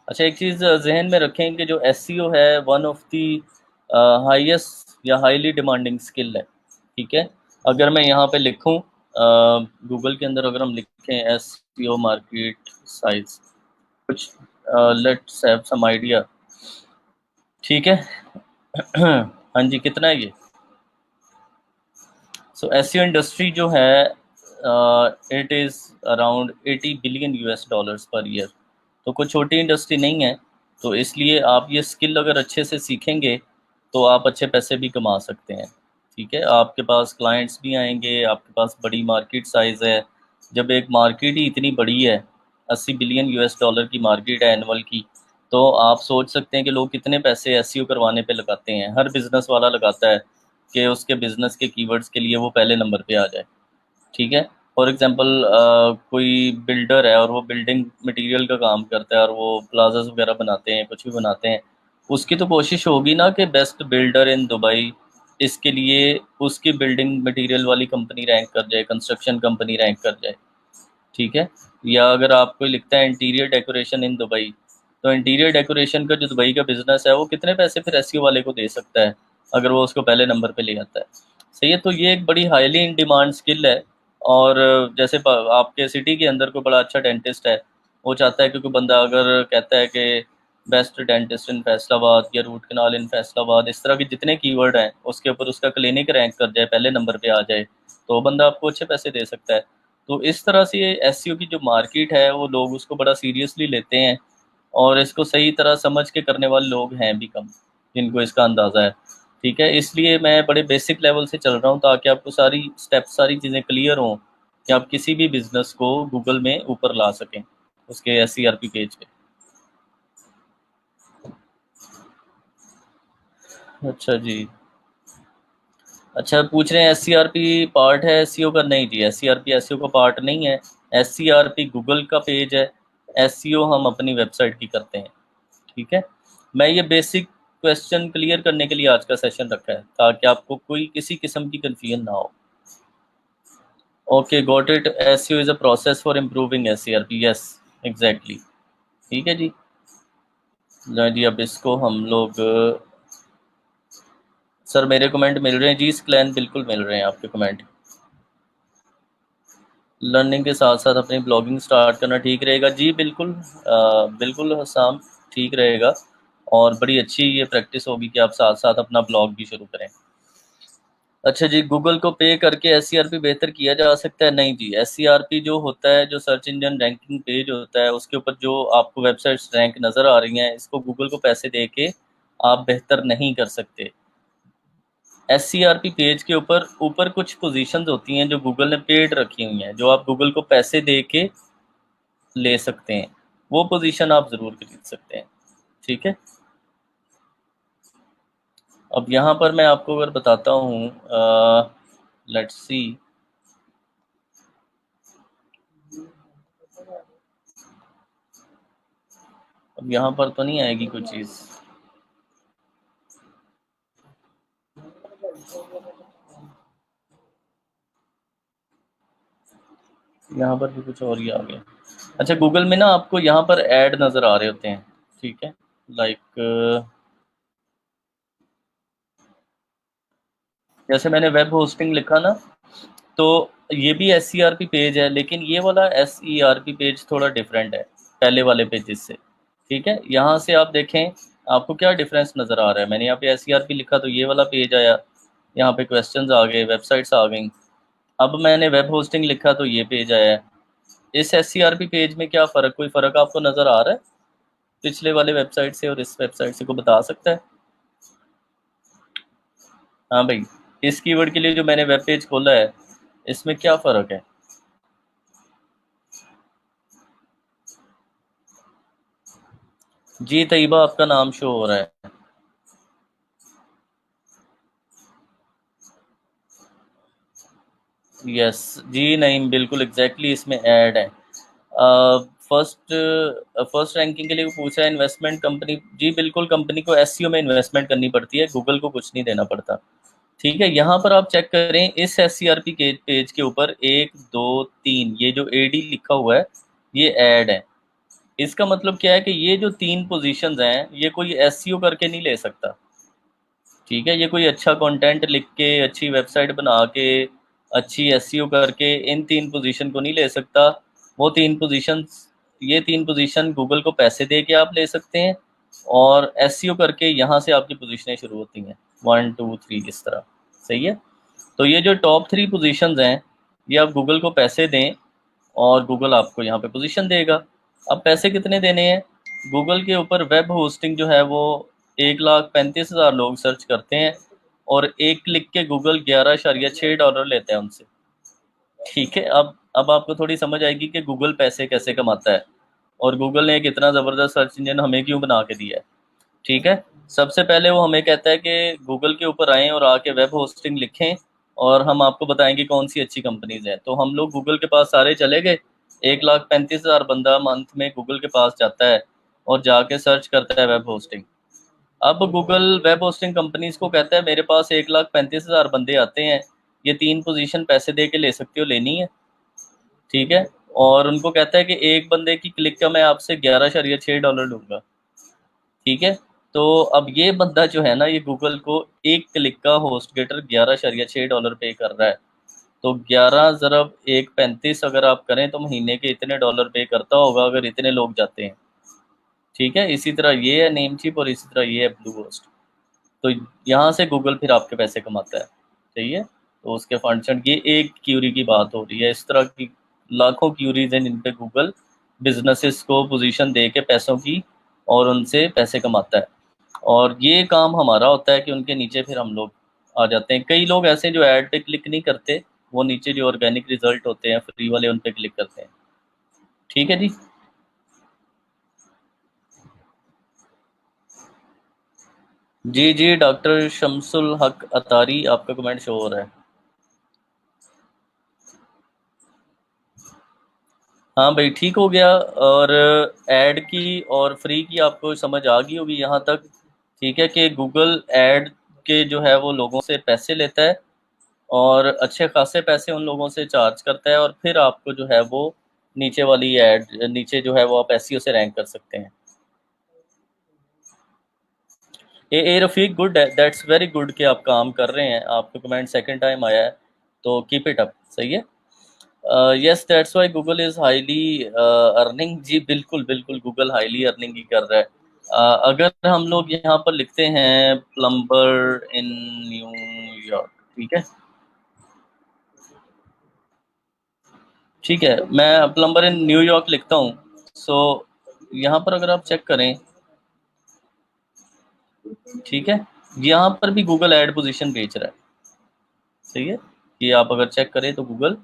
अच्छा, एक चीज़ जहन में रखें कि जो एसईओ है वन ऑफ दी हाईएस्ट या हाईली डिमांडिंग स्किल है। ठीक है, अगर मैं यहाँ पे लिखूँ गूगल के अंदर, अगर हम लिखें एसईओ मार्केट साइज कुछ, लेट्स हैव सम आइडिया। ठीक है हाँ जी, कितना है ये? सो एसईओ इंडस्ट्री जो है it is around 80 billion US dollars per year. तो कोई छोटी इंडस्ट्री नहीं है। तो इसलिए आप ये स्किल अगर अच्छे से सीखेंगे तो आप अच्छे पैसे भी कमा सकते हैं। ठीक है, आपके पास क्लाइंट्स भी आएंगे, आपके पास बड़ी मार्केट साइज़ है। जब एक मार्केट ही इतनी बड़ी है, 80 बिलियन यूएस डॉलर की मार्केट है एनुअल की, तो आप सोच सकते हैं कि लोग कितने पैसे एसईओ करवाने पे लगाते हैं। हर बिजनेस वाला लगाता है कि उसके बिजनेस के कीवर्ड्स के लिए वो पहले नंबर पे आ जाए। ठीक है, फॉर एग्जांपल कोई बिल्डर है और वो बिल्डिंग मटेरियल का काम करता है और वो प्लाजास वगैरह बनाते हैं, कुछ भी बनाते हैं, उसकी तो कोशिश होगी ना कि बेस्ट बिल्डर इन दुबई, इसके लिए उसकी बिल्डिंग मटेरियल वाली कंपनी रैंक कर जाए, कंस्ट्रक्शन कंपनी रैंक कर जाए। ठीक है, या अगर आपको लिखता है इंटीरियर डेकोरेशन इन दुबई, तो इंटीरियर डेकोरेशन का जो दुबई का बिजनेस है वो कितने पैसे फिर एसईओ वाले को दे सकता है अगर वो उसको पहले नंबर पे ले आता है। सही है, तो ये एक बड़ी हाईली इन डिमांड स्किल है। और जैसे आपके सिटी के अंदर कोई बड़ा अच्छा डेंटिस्ट है, वो चाहता है कि कोई बंदा अगर कहता है कि बेस्ट डेंटिस्ट इन फैसलाबाद या रूट कनाल इन फैसलाबाद, इस तरह के जितने कीवर्ड हैं उसके ऊपर उसका क्लिनिक रैंक कर जाए, पहले नंबर पे आ जाए, तो वो बंदा आपको अच्छे पैसे दे सकता है। तो इस तरह से एसईओ की जो मार्केट है वो लोग उसको बड़ा सीरियसली लेते हैं, और इसको सही तरह समझ के करने वाले लोग हैं भी कम जिनको इसका अंदाज़ा है। ठीक है, इसलिए मैं बड़े बेसिक लेवल से चल रहा हूँ ताकि आपको सारी स्टेप, सारी चीज़ें क्लियर हों कि आप किसी भी बिजनेस को गूगल में ऊपर ला सकें उसके एसईआरपी पेज पे। अच्छा जी, अच्छा पूछ रहे हैं एससीआरपी पार्ट है एसईओ का? नहीं जी, एससीआरपी एसईओ का पार्ट नहीं है। एससीआरपी गूगल का पेज है, एसईओ हम अपनी वेबसाइट की करते हैं। ठीक है, मैं ये बेसिक क्वेश्चन क्लियर करने के लिए आज का सेशन रखा है ताकि आपको कोई किसी किस्म की कन्फ्यूजन ना हो। Okay, got it. SEO is a process for improving SCRP, yes exactly. ठीक है जी, जी अब इसको हम लोग, सर मेरे कमेंट मिल रहे हैं जी, स्क्लैन बिल्कुल मिल रहे हैं आपके कमेंट। लर्निंग के साथ साथ अपनी ब्लॉगिंग स्टार्ट करना ठीक रहेगा जी, बिल्कुल बिल्कुल हसाम, ठीक रहेगा। और बड़ी अच्छी ये प्रैक्टिस होगी कि आप साथ साथ अपना ब्लॉग भी शुरू करें। अच्छा जी, गूगल को पे करके एससीआरपी बेहतर किया जा सकता है? नहीं जी, एससीआरपी जो होता है, जो सर्च इंजन रैंकिंग पेज होता है, उसके ऊपर जो आपको वेबसाइट्स रैंक नज़र आ रही हैं, इसको गूगल को पैसे दे के आप बेहतर नहीं कर सकते। एससीआरपी पेज के ऊपर ऊपर कुछ पोजीशंस होती हैं जो गूगल ने पेड रखी हुई हैं, जो आप गूगल को पैसे दे के ले सकते हैं, वो पोजीशन आप ज़रूर खरीद सकते हैं। ठीक है, अब यहाँ पर मैं आपको अगर बताता हूँ, लेट्स सी, अब यहाँ पर तो नहीं आएगी कोई चीज़, यहाँ पर भी कुछ और ही आ गया। अच्छा, गूगल में ना आपको यहाँ पर ऐड नज़र आ रहे होते हैं। ठीक है, लाइक जैसे मैंने वेब होस्टिंग लिखा ना, तो ये भी S C R P page है, लेकिन ये वाला S E R P page थोड़ा डिफरेंट है पहले वाले पेजेस से। ठीक है, यहाँ से आप देखें आपको क्या डिफरेंस नज़र आ रहा है। मैंने यहाँ पे एस सी आर पी लिखा तो ये वाला पेज आया, यहाँ पे क्वेश्चंस आ गए, वेबसाइट्स आ गई। अब मैंने वेब होस्टिंग लिखा तो ये पेज आया है। इस S C R P page में क्या फ़र्क, कोई फ़र्क आपको नज़र आ रहा है पिछले वाले वेबसाइट से और इस वेबसाइट से? को बता सकता है? हाँ भाई, इस कीवर्ड के लिए जो मैंने वेब पेज खोला है, इसमें क्या फ़र्क है? जी तैयबा, आपका नाम शो हो रहा है। यस। जी नहीं, बिल्कुल एग्जैक्टली इसमें ऐड है। फर्स्ट फर्स्ट रैंकिंग के लिए वो पूछा है इन्वेस्टमेंट कंपनी। जी बिल्कुल, कंपनी को एसईओ में इन्वेस्टमेंट करनी पड़ती है, गूगल को कुछ नहीं देना पड़ता। ठीक है, यहाँ पर आप चेक करें इस एस सी आर पी के पेज के ऊपर 1 2 3 ये जो एडी लिखा हुआ है, ये ऐड है। इसका मतलब क्या है कि ये जो 3 पोजीशंस हैं ये कोई एसईओ करके नहीं ले सकता। ठीक है, ये कोई अच्छा कंटेंट लिख के, अच्छी वेबसाइट बना के, अच्छी एसईओ करके इन 3 पोजीशन को नहीं ले सकता। वो 3 पोजीशन, ये 3 पोजीशन गूगल को पैसे दे के आप ले सकते हैं, और एसईओ करके यहाँ से आपकी पोजीशनें शुरू होती हैं, 1 2 3 इस तरह। सही है। तो ये जो टॉप 3 पोजीशंस हैं, ये आप गूगल को पैसे दें और गूगल आपको यहाँ पे पोजीशन देगा। अब पैसे कितने देने हैं? गूगल के ऊपर वेब होस्टिंग जो है वो 1,35,000 लोग सर्च करते हैं, और एक क्लिक के गूगल 11.6 डॉलर लेते हैं उनसे। ठीक है, अब आपको थोड़ी समझ आएगी कि गूगल पैसे कैसे कमाता है, और गूगल ने एक इतना ज़बरदस्त सर्च इंजन हमें क्यों बना के दिया है। ठीक है। सबसे पहले वो हमें कहता है कि गूगल के ऊपर आएँ और आके वेब होस्टिंग लिखें, और हम आपको बताएंगे कौन सी अच्छी कंपनीज हैं। तो हम लोग गूगल के पास सारे चले गए। 1,35,000 बंदा मंथ में गूगल के पास जाता है और जाके सर्च करता है वेब होस्टिंग। अब गूगल वेब होस्टिंग कंपनीज को कहता है मेरे पास 1,35,000 बंदे आते हैं, ये 3 पोजीशन पैसे दे के ले सकते हो, लेनी है? ठीक है। और उनको कहता है कि एक बंदे की क्लिक का मैं आपसे 11.6 डॉलर लूँगा। ठीक है। तो अब ये बंदा जो है ना, ये गूगल को एक क्लिक का होस्ट गेटर 11.6 डॉलर पे कर रहा है। तो 11 × 1 35 अगर आप करें तो महीने के इतने डॉलर पे करता होगा अगर इतने लोग जाते हैं। ठीक है, इसी तरह ये है नेमचीप, और इसी तरह ये है ब्लू होस्ट। तो यहाँ से गूगल फिर आपके पैसे कमाता है। सही है। तो उसके फंक्शन, ये एक क्यूरी की बात हो रही है, इस तरह की लाखों क्यूरीज हैं जिन पे गूगल बिजनेसेस को पोजीशन दे के पैसों की, और उनसे पैसे कमाता है। और ये काम हमारा होता है कि उनके नीचे फिर हम लोग आ जाते हैं। कई लोग ऐसे जो ऐड पे क्लिक नहीं करते, वो नीचे जो ऑर्गेनिक रिजल्ट होते हैं फ्री वाले, उन पे क्लिक करते हैं। ठीक है जी। जी जी, डॉक्टर शमसुल हक अतारी, आपका कमेंट शो हो रहा है। हाँ भाई, ठीक हो गया। और ऐड की और फ्री की आपको समझ आ गई होगी यहाँ तक। ठीक है, कि गूगल ऐड के जो है वो लोगों से पैसे लेता है, और अच्छे खासे पैसे उन लोगों से चार्ज करता है, और फिर आपको जो है वो नीचे वाली ऐड, नीचे जो है वो आप एसईओ से रैंक कर सकते हैं। ए रफ़ीक, गुड है, दैट्स वेरी गुड कि आप काम कर रहे हैं। आपका कमेंट सेकंड टाइम आया है, तो कीप इट अप। सही है। Yes, that's why Google is highly earning. जी बिल्कुल बिल्कुल, गूगल हाईली अर्निंग ही कर रहा है। अगर हम लोग यहाँ पर लिखते हैं प्लम्बर इन न्यूयॉर्क। ठीक है। ठीक है, मैं प्लम्बर इन न्यूयॉर्क लिखता हूँ। सो यहाँ पर अगर आप चेक करें, ठीक है, यहाँ पर भी गूगल ऐड पोजीशन बेच रहा है। सही है। ये आप अगर चेक करें तो गूगल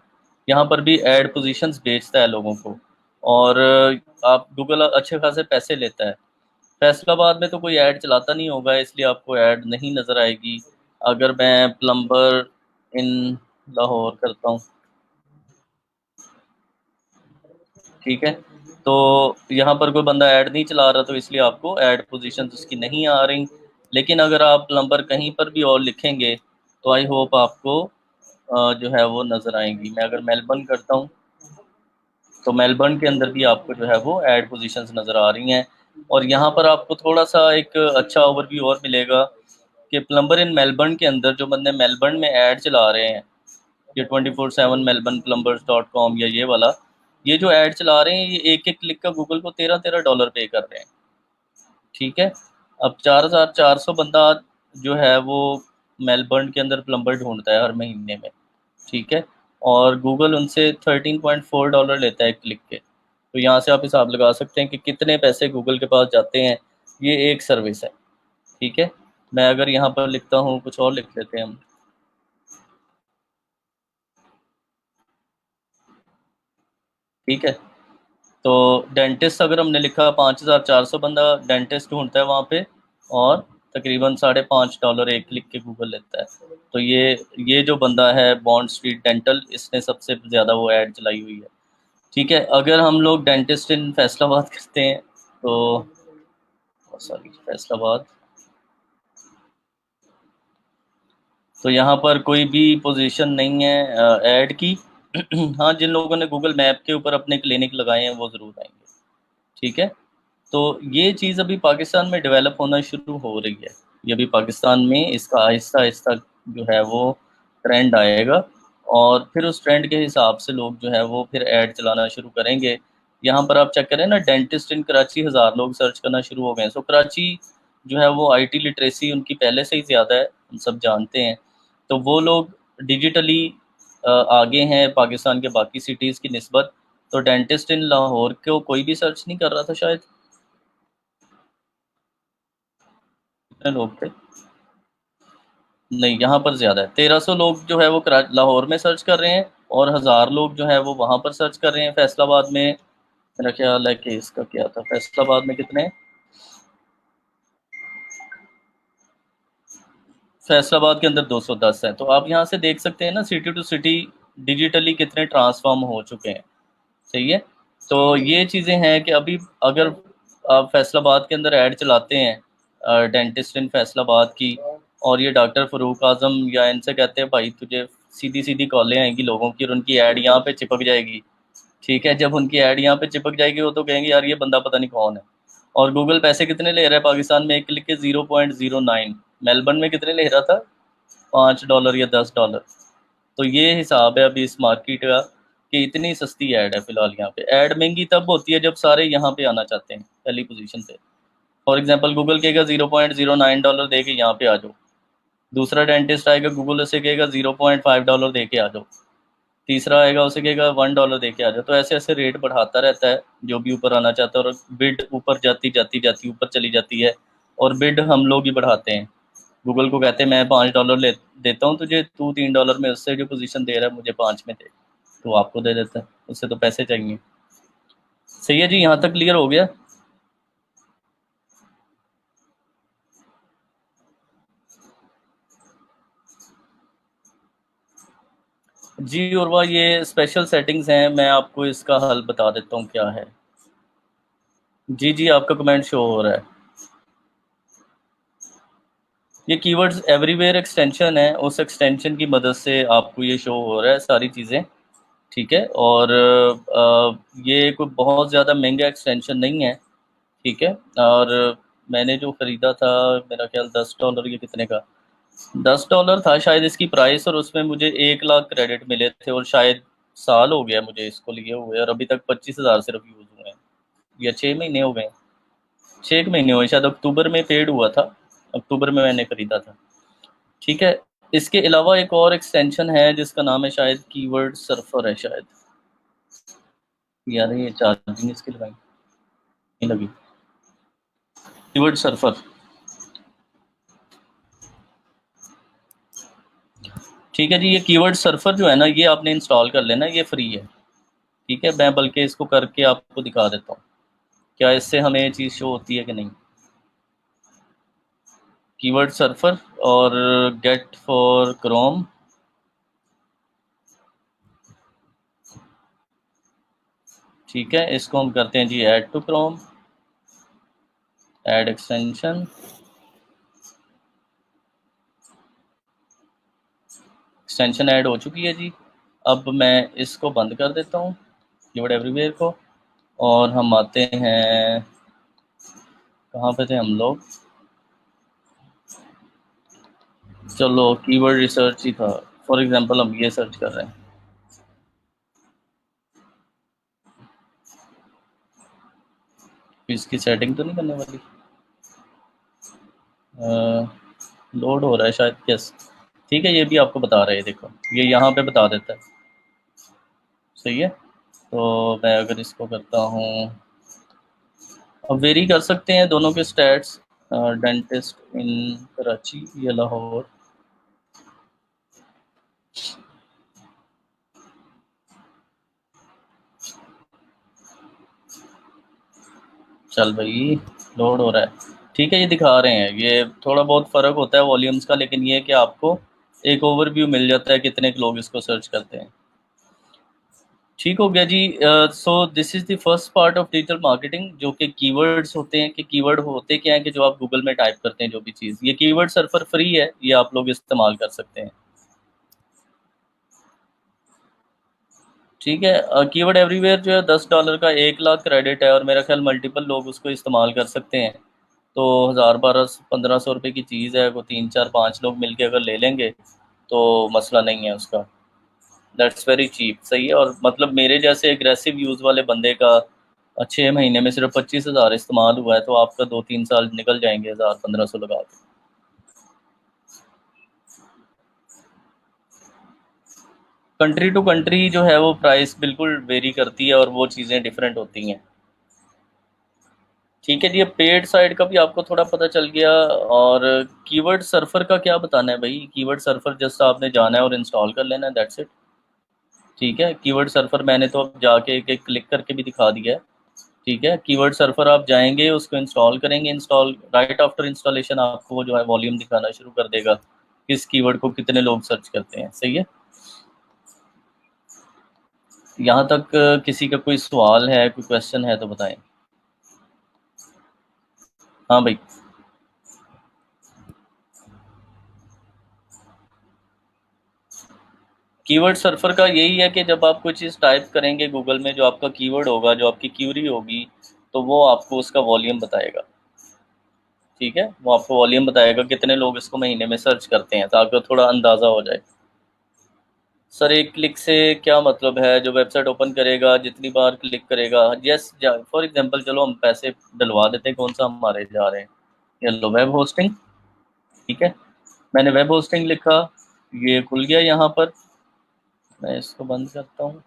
यहाँ पर भी ऐड पोजीशंस बेचता है लोगों को, और आप गूगल अच्छे खासे पैसे लेता है। फैसलाबाद में तो कोई ऐड चलाता नहीं होगा, इसलिए आपको ऐड नहीं नज़र आएगी। अगर मैं प्लम्बर इन लाहौर करता हूँ, ठीक है, तो यहाँ पर कोई बंदा ऐड नहीं चला रहा, तो इसलिए आपको ऐड पोजीशन उसकी नहीं आ रही। लेकिन अगर आप प्लम्बर कहीं पर भी और लिखेंगे तो आई होप आपको जो है वो नज़र आएंगी। मैं अगर मेलबर्न करता हूँ, तो मेलबर्न के अंदर भी आपको जो है वो ऐड पोजीशंस नज़र आ रही हैं। और यहाँ पर आपको थोड़ा सा एक अच्छा ओवरव्यू और मिलेगा कि प्लम्बर इन मेलबर्न के अंदर जो बंदे मेलबर्न में ऐड चला रहे हैं, ये 24/7 मेलबर्न plumbers.com या ये वाला, ये जो ऐड चला रहे हैं, ये एक एक क्लिक का गूगल को 13-13 डॉलर पे कर रहे हैं। ठीक है। अब 4,400 बंदा जो है वो मेलबर्न के अंदर प्लम्बर ढूंढता है हर महीने में। ठीक है। और गूगल उनसे 13.4 डॉलर लेता है क्लिक के। तो यहाँ से आप हिसाब लगा सकते हैं कि कितने पैसे गूगल के पास जाते हैं। ये एक सर्विस है। ठीक है। मैं अगर यहाँ पर लिखता हूँ, कुछ और लिख लेते हैं हम। ठीक है। तो डेंटिस्ट अगर हमने लिखा 5,400 बंदा डेंटिस्ट ढूंढता है वहाँ पे, और तकरीबन $5.5 एक क्लिक के गूगल लेता है। तो ये जो बंदा है बॉन्ड स्ट्रीट डेंटल, इसने सबसे ज़्यादा वो ऐड चलाई हुई है। ठीक है, अगर हम लोग डेंटिस्ट इन फैसलाबाद करते हैं तो सॉरी फैसलाबाद, तो यहाँ पर कोई भी पोजीशन नहीं है ऐड की। हाँ, जिन लोगों ने गूगल मैप के ऊपर अपने क्लिनिक लगाए हैं वो ज़रूर आएंगे। ठीक है, तो ये चीज़ अभी पाकिस्तान में डेवलप होना शुरू हो रही है। ये अभी पाकिस्तान में इसका आहिस्ता आहिस्ता जो है वो ट्रेंड आएगा, और फिर उस ट्रेंड के हिसाब से लोग जो है वो फिर ऐड चलाना शुरू करेंगे। यहाँ पर आप चेक करें ना, डेंटिस्ट इन कराची 1,000 लोग सर्च करना शुरू हो गए हैं। सो कराची जो है वो आईटी लिटरेसी उनकी पहले से ही ज़्यादा है, हम सब जानते हैं। तो वो लोग डिजिटली आगे हैं पाकिस्तान के बाकी सिटीज़ की निस्बत। तो डेंटिस्ट इन लाहौर को कोई भी सर्च नहीं कर रहा था शायद। कितने लोग थे? नहीं, यहाँ पर ज़्यादा है। 1,300 लोग जो है वो लाहौर में सर्च कर रहे हैं, और 1,000 लोग जो है वो वहाँ पर सर्च कर रहे हैं फैसलाबाद में। मेरा ख्याल है कि इसका क्या था, फैसलाबाद में कितने, फैसलाबाद के अंदर 210 है। तो आप यहाँ से देख सकते हैं ना, सिटी टू सिटी डिजिटली कितने ट्रांसफॉर्म हो चुके हैं। सही है। तो ये चीज़ें हैं कि अभी अगर आप फैसलाबाद के अंदर ऐड चलाते हैं डेंटिस्ट इन फैसलाबाद की, और ये डॉक्टर फ़रूक आज़म या इनसे कहते हैं भाई तुझे सीधी सीधी कॉलें आएंगी लोगों की, और उनकी ऐड यहाँ पे चिपक जाएगी। ठीक है, जब उनकी ऐड यहाँ पे चिपक जाएगी वो तो कहेंगे यार ये बंदा पता नहीं कौन है। और गूगल पैसे कितने ले रहा है पाकिस्तान में एक क्लिक के? 0.09। मेलबर्न में कितने ले रहा था? $5 या $10। तो ये हिसाब है अभी इस मार्केट का, कि इतनी सस्ती ऐड है फिलहाल यहाँ पे। ऐड महंगी तब होती है जब सारे यहाँ पे आना चाहते हैं पहली पोजीशन पे। फॉर एग्जांपल गूगल कहेगा $0.09 दे के यहाँ पे आ जाओ। दूसरा डेंटिस्ट आएगा, गूगल उसे कहेगा $0.5 दे के आ जाओ। तीसरा आएगा, उसे कहेगा $1 दे के आ जाओ। तो ऐसे ऐसे रेट बढ़ाता रहता है जो भी ऊपर आना चाहता है, और बिड ऊपर जाती जाती जाती ऊपर चली जाती है। और बिड हम लोग ही बढ़ाते हैं। गूगल को कहते हैं मैं $5 ले देता हूँ तुझे, तू $3 में उससे जो पोजीशन दे रहा है मुझे 5 में दे। तो आपको दे देता है, उससे तो पैसे चाहिए। सही है जी, यहाँ तक क्लियर हो गया। जी उर्वा, ये स्पेशल सेटिंग्स हैं, मैं आपको इसका हल बता देता हूँ क्या है। जी जी, आपका कमेंट शो हो रहा है। ये कीवर्ड्स एवरीवेयर एक्सटेंशन है, उस एक्सटेंशन की मदद से आपको ये शो हो रहा है सारी चीज़ें। ठीक है, और ये कोई बहुत ज़्यादा महंगा एक्सटेंशन नहीं है। ठीक है, और मैंने जो ख़रीदा था मेरा ख्याल $10 या कितने का, $10 था शायद इसकी प्राइस, और उसमें मुझे 1 लाख क्रेडिट मिले थे, और शायद साल हो गया मुझे इसको लिए हुए, और अभी तक 25,000 सिर्फ यूज़ हुए हैं, या 6 महीने हो गए। 6 महीने हुए शायद, अक्टूबर में पेड हुआ था। अक्टूबर में मैंने ख़रीदा था। ठीक है, इसके अलावा एक और एक्सटेंशन है जिसका नाम है शायद कीवर्ड सर्फर है शायद। यार ये चार्जिंग इसकी लगाई नहीं लगी। Keyword surfer. ठीक है जी, ये कीवर्ड सर्फर जो है ना, ये आपने इंस्टॉल कर लेना, ये फ्री है। ठीक है, मैं बल्कि इसको करके आपको दिखा देता हूँ क्या इससे हमें ये चीज़ शो होती है कि नहीं। कीवर्ड सर्फर, और गेट फॉर क्रोम। ठीक है, इसको हम करते हैं जी add to Chrome, add extension. Extension add हो चुकी है जी। अब मैं इसको बंद कर देता हूँ, कीवर्ड एवरीवेयर को, और हम आते हैं, कहाँ पे थे हम लोग? चलो कीवर्ड रिसर्च ही था। फॉर एग्जांपल हम ये सर्च कर रहे हैं। इसकी सेटिंग तो नहीं करने वाली? लोड हो रहा है शायद, यस। ठीक है, ये भी आपको बता रहे हैं, देखो ये यहाँ पे बता देता है। सही है, तो मैं अगर इसको करता हूँ, अब वेरी कर सकते हैं दोनों के स्टैट्स, डेंटिस्ट इन कराची या लाहौर। चल भाई, लोड हो रहा है। ठीक है, ये दिखा रहे हैं, ये थोड़ा बहुत फ़र्क होता है वॉल्यूम्स का, लेकिन ये है कि आपको एक ओवरव्यू मिल जाता है कितने लोग इसको सर्च करते हैं। ठीक हो गया जी। So this is the first part of digital marketing, जो कि कीवर्ड्स होते हैं। कि कीवर्ड होते क्या है कि जो आप गूगल में टाइप करते हैं जो भी चीज़, ये कीवर्ड सर्फर फ्री है, ये आप लोग इस्तेमाल कर सकते हैं। ठीक है, कीवर्ड एवरीवेयर जो है $10 का 1 लाख क्रेडिट है, और मेरा ख्याल मल्टीपल लोग उसको इस्तेमाल कर सकते हैं। तो 1000 1200 1500 रुपये की चीज़ है, वो 3 4 5 लोग मिलके अगर ले लेंगे तो मसला नहीं है उसका। दैट्स वेरी चीप, सही है। और मतलब मेरे जैसे एग्रेसिव यूज़ वाले बंदे का 6 महीने में सिर्फ 25,000 इस्तेमाल हुआ है, तो आपका 2 3 साल निकल जाएंगे 1000 1500 लगा के। कंट्री टू कंट्री जो है वो प्राइस बिल्कुल वेरी करती है, और वो चीज़ें डिफरेंट होती हैं। ठीक है जी, अब पेड साइड का भी आपको थोड़ा पता चल गया। और कीवर्ड सर्फर का क्या बताना है भाई? कीवर्ड सर्फर जस्ट आपने जाना है और इंस्टॉल कर लेना है, दैट्स इट। ठीक है, कीवर्ड सर्फर मैंने तो अब जाके एक एक क्लिक करके भी दिखा दिया है। ठीक है, कीवर्ड सर्फर आप जाएंगे, उसको इंस्टॉल करेंगे, इंस्टॉल राइट आफ्टर इंस्टॉलेशन आपको वो जो है वॉल्यूम दिखाना शुरू कर देगा, किस कीवर्ड को कितने लोग सर्च करते हैं। सही है। यहाँ तक किसी का कोई सवाल है, कोई क्वेश्चन है तो बताएं। हाँ भाई। कीवर्ड सर्फर का यही है कि जब आप कोई चीज़ टाइप करेंगे गूगल में, जो आपका कीवर्ड होगा, जो आपकी क्यूरी होगी, तो वो आपको उसका वॉल्यूम बताएगा। ठीक है, वो आपको वॉल्यूम बताएगा कितने लोग इसको महीने में सर्च करते हैं, ताकि थोड़ा अंदाज़ा हो जाए। सर, एक क्लिक से क्या मतलब है? जो वेबसाइट ओपन करेगा, जितनी बार क्लिक करेगा, यस, फॉर एग्जांपल चलो हम पैसे डलवा देते हैं, कौन सा हमारे जा रहे हैं। ये लो, वेब होस्टिंग। ठीक है, मैंने वेब होस्टिंग लिखा, ये खुल गया यहाँ पर। मैं इसको बंद करता हूँ,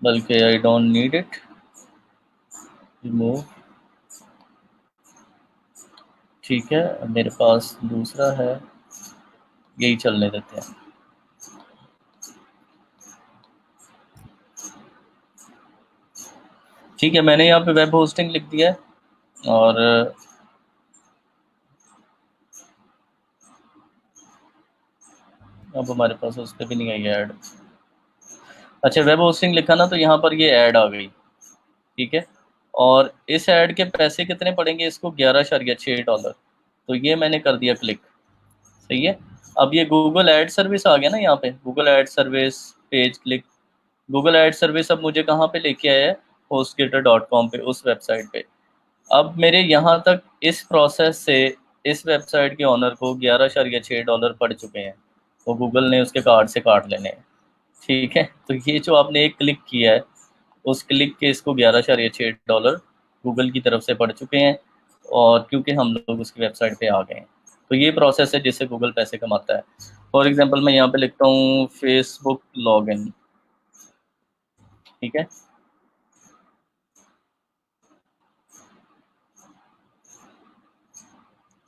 बल्कि I don't need it, remove. ठीक है, मेरे पास दूसरा है, यही चलने देते हैं। ठीक है, मैंने यहाँ पे वेब होस्टिंग लिख दिया है। और अब हमारे पास उस पर भी नहीं आई ऐड। अच्छा, वेब होस्टिंग लिखा ना, तो यहाँ पर ये ऐड आ गई। ठीक है, और इस ऐड के पैसे कितने पड़ेंगे इसको? $11.6। तो ये मैंने कर दिया क्लिक। सही है। अब ये गूगल ऐड सर्विस आ गया ना, यहाँ पे Google add service, page click. Google add service अब मुझे कहाँ पे लेके आया है? hostgator.com पे, उस वेबसाइट पे। अब मेरे यहाँ तक इस प्रोसेस से इस वेबसाइट के ऑनर को $11.6 पड़ चुके हैं। वो गूगल ने उसके कार्ड से काट लेने हैं। ठीक है, तो ये जो आपने एक क्लिक किया है, उस क्लिक के इसको $11.6 गूगल की तरफ से पड़ चुके हैं। और क्योंकि हम लोग उसकी वेबसाइट पे आ गए हैं, तो ये प्रोसेस है जिससे गूगल पैसे कमाता है। फॉर एग्जांपल मैं यहाँ पे लिखता हूँ फेसबुक लॉगिन। ठीक है।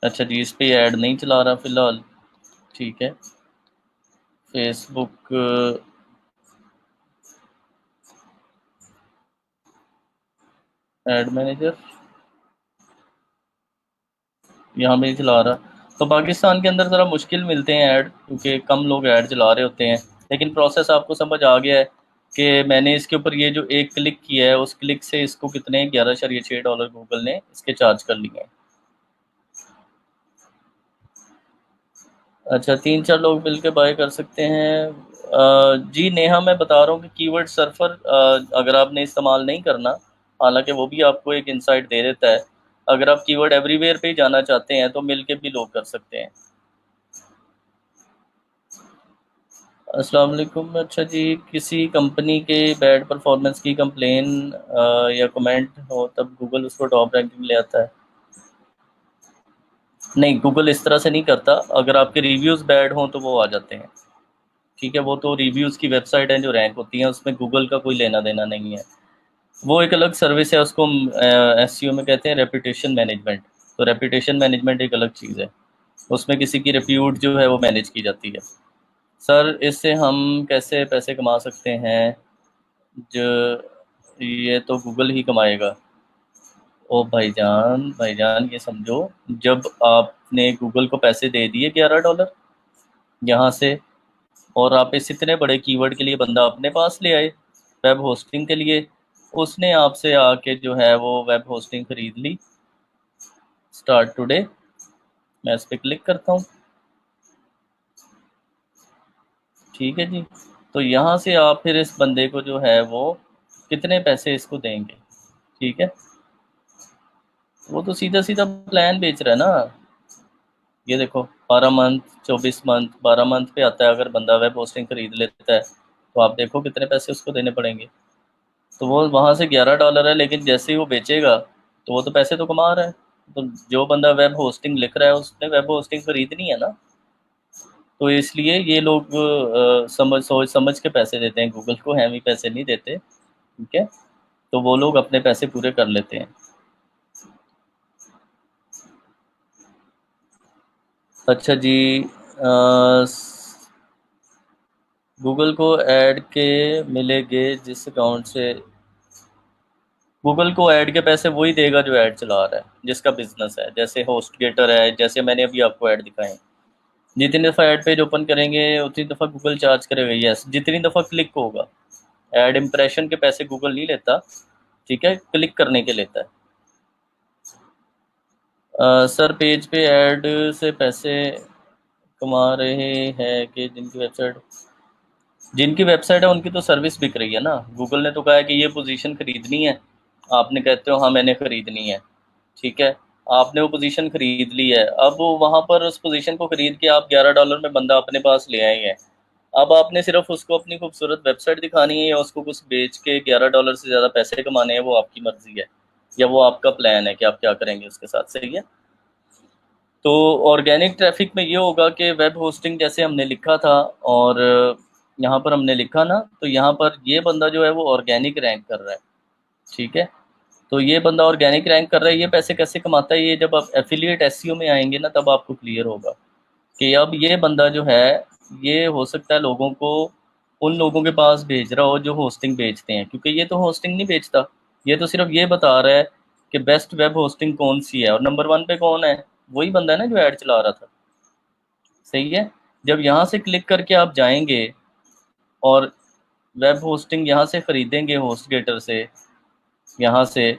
अच्छा जी, इस पे ऐड नहीं चला रहा फिलहाल। ठीक है, फेसबुक ऐड मैनेजर यहाँ भी नहीं चला रहा। तो पाकिस्तान के अंदर ज़रा मुश्किल मिलते हैं ऐड, क्योंकि कम लोग ऐड चला रहे होते हैं। लेकिन प्रोसेस आपको समझ आ गया है कि मैंने इसके ऊपर ये जो एक क्लिक किया है, उस क्लिक से इसको कितने $11.6 गूगल ने इसके चार्ज कर लिए हैं। अच्छा, 3 4 लोग मिलकर बाय कर सकते हैं। जी नेहा, मैं बता रहा हूँ कि कीवर्ड सर्फर अगर आपने इस्तेमाल नहीं करना, हालांकि वो भी आपको एक इंसाइट दे देता है। अगर आप कीवर्ड एवरीवेयर पे ही जाना चाहते हैं तो मिलके भी लोग कर सकते हैं। अस्सलाम वालेकुम। अच्छा जी, किसी कंपनी के बैड परफॉर्मेंस की कंप्लेन या कमेंट हो तब गूगल उसको टॉप रैंकिंग ले आता है? नहीं, गूगल इस तरह से नहीं करता। अगर आपके रिव्यूज़ बैड हों तो वो आ जाते हैं। ठीक है, वो तो रिव्यूज़ की वेबसाइट है जो रैंक होती हैं, उसमें गूगल का कोई लेना देना नहीं है। वो एक अलग सर्विस है, उसको एसईओ में कहते हैं रेपुटेशन मैनेजमेंट। तो रेपुटेशन मैनेजमेंट एक अलग चीज़ है, उसमें किसी की रिप्यूट जो है वो मैनेज की जाती है। सर, इससे हम कैसे पैसे कमा सकते हैं? जो ये तो गूगल ही कमाएगा। ओ भाईजान, भाईजान ये समझो, जब आपने गूगल को पैसे दे दिए $11 यहाँ से, और आप इस इतने बड़े कीवर्ड के लिए बंदा अपने पास ले आए वेब होस्टिंग के लिए, उसने आपसे आके जो है वो वेब होस्टिंग खरीद ली। स्टार्ट टुडे, मैं इस पर क्लिक करता हूँ। ठीक है जी। तो यहाँ से आप फिर इस बंदे को जो है वो कितने पैसे इसको देंगे। ठीक है, वो तो सीधा सीधा प्लान बेच रहा है ना। ये देखो, 12 मंथ, 24 मंथ, 12 मंथ पे आता है। अगर बंदा वेब होस्टिंग खरीद लेता है तो आप देखो कितने पैसे उसको देने पड़ेंगे। तो वो वहाँ से $11 है, लेकिन जैसे ही वो बेचेगा तो वो तो पैसे तो कमा रहा है। तो जो बंदा वेब होस्टिंग लिख रहा है उसने वेब होस्टिंग खरीदनी है ना। तो इसलिए ये लोग सोच समझ के पैसे देते हैं गूगल को, हम ही पैसे नहीं देते। ठीक है, तो वो लोग अपने पैसे पूरे कर लेते हैं। अच्छा जी, गूगल को ऐड के मिलेंगे जिस अकाउंट से। गूगल को ऐड के पैसे वही देगा जो ऐड चला रहा है, जिसका बिजनेस है। जैसे होस्ट गेटर है, जैसे मैंने अभी आपको ऐड दिखाए, जितनी दफ़ा ऐड पेज ओपन करेंगे उतनी दफ़ा गूगल चार्ज करेगा। यस, जितनी दफ़ा क्लिक होगा। ऐड इम्प्रेशन के पैसे गूगल नहीं लेता, ठीक है, क्लिक करने के लेता है। सर पेज पे ऐड से पैसे कमा रहे हैं कि जिनकी वेबसाइट है उनकी तो सर्विस बिक रही है ना। गूगल ने तो कहा है कि ये पोजीशन खरीदनी है, आपने कहते हो हाँ मैंने खरीदनी है। ठीक है, आपने वो पोजीशन खरीद ली है। अब वो वहाँ पर उस पोजीशन को खरीद के आप $11 में बंदा अपने पास ले आए हैं। अब आपने सिर्फ उसको अपनी खूबसूरत वेबसाइट दिखानी है या उसको कुछ बेच के $11 से ज़्यादा पैसे कमाने हैं, वो आपकी मर्जी है, या वो आपका प्लान है कि आप क्या करेंगे उसके साथ। सही है। तो ऑर्गेनिक ट्रैफिक में ये होगा कि वेब होस्टिंग जैसे हमने लिखा था, और यहाँ पर हमने लिखा ना, तो यहाँ पर ये बंदा जो है वो ऑर्गेनिक रैंक कर रहा है। ठीक है, तो ये बंदा ऑर्गेनिक रैंक कर रहा है। ये पैसे कैसे कमाता है, ये जब आप एफिलिएट एसईओ में आएंगे ना तब आपको क्लियर होगा कि अब ये बंदा जो है, ये हो सकता है लोगों को, उन लोगों के पास भेज रहा हो जो होस्टिंग बेचते हैं, क्योंकि ये तो होस्टिंग नहीं बेचता। ये तो सिर्फ ये बता रहा है कि बेस्ट वेब होस्टिंग कौन सी है, और नंबर 1 पे कौन है। वही बंदा है ना जो ऐड चला रहा था। सही है। जब यहाँ से क्लिक करके आप जाएंगे और वेब होस्टिंग यहाँ से खरीदेंगे होस्ट गेटर से, यहाँ से,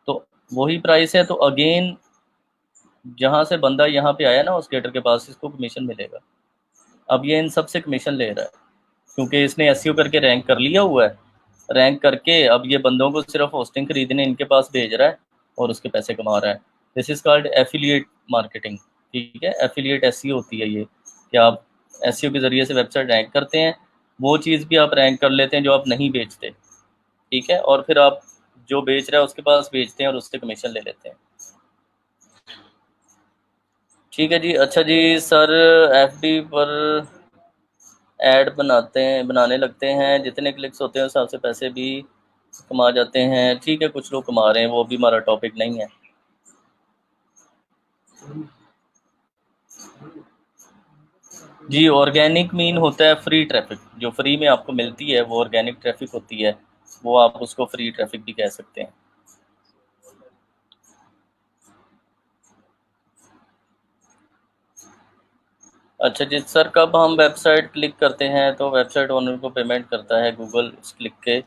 तो वही प्राइस है। तो अगेन जहाँ से बंदा यहाँ पे आया ना होस्ट गेटर के पास, इसको कमीशन मिलेगा। अब ये इन सब से कमीशन ले रहा है क्योंकि इसने एसईओ करके रैंक कर लिया हुआ है। रैंक करके अब ये बंदों को सिर्फ होस्टिंग खरीदने इनके पास भेज रहा है और उसके पैसे कमा रहा है। This is called affiliate marketing. ठीक है, एफिलिएट एसईओ होती है ये, कि आप एसईओ के ज़रिए से वेबसाइट रैंक करते हैं, वो चीज़ भी आप रैंक कर लेते हैं जो आप नहीं बेचते। ठीक है, और फिर आप जो बेच रहा है उसके पास बेचते हैं और उससे कमीशन ले लेते हैं। ठीक है जी। अच्छा जी सर, एफबी पर ऐड बनाने लगते हैं, जितने क्लिक्स होते हैं उस हिसाब से पैसे भी कमा जाते हैं। ठीक है, कुछ लोग कमा रहे हैं, वो भी हमारा टॉपिक नहीं है। जी, ऑर्गेनिक मीन होता है फ्री ट्रैफिक, जो फ्री में आपको मिलती है वो ऑर्गेनिक ट्रैफिक होती है। वो आप उसको फ्री ट्रैफिक भी कह सकते हैं। अच्छा जी सर, कब हम वेबसाइट क्लिक करते हैं तो वेबसाइट ओनर को पेमेंट करता है गूगल उस क्लिक के।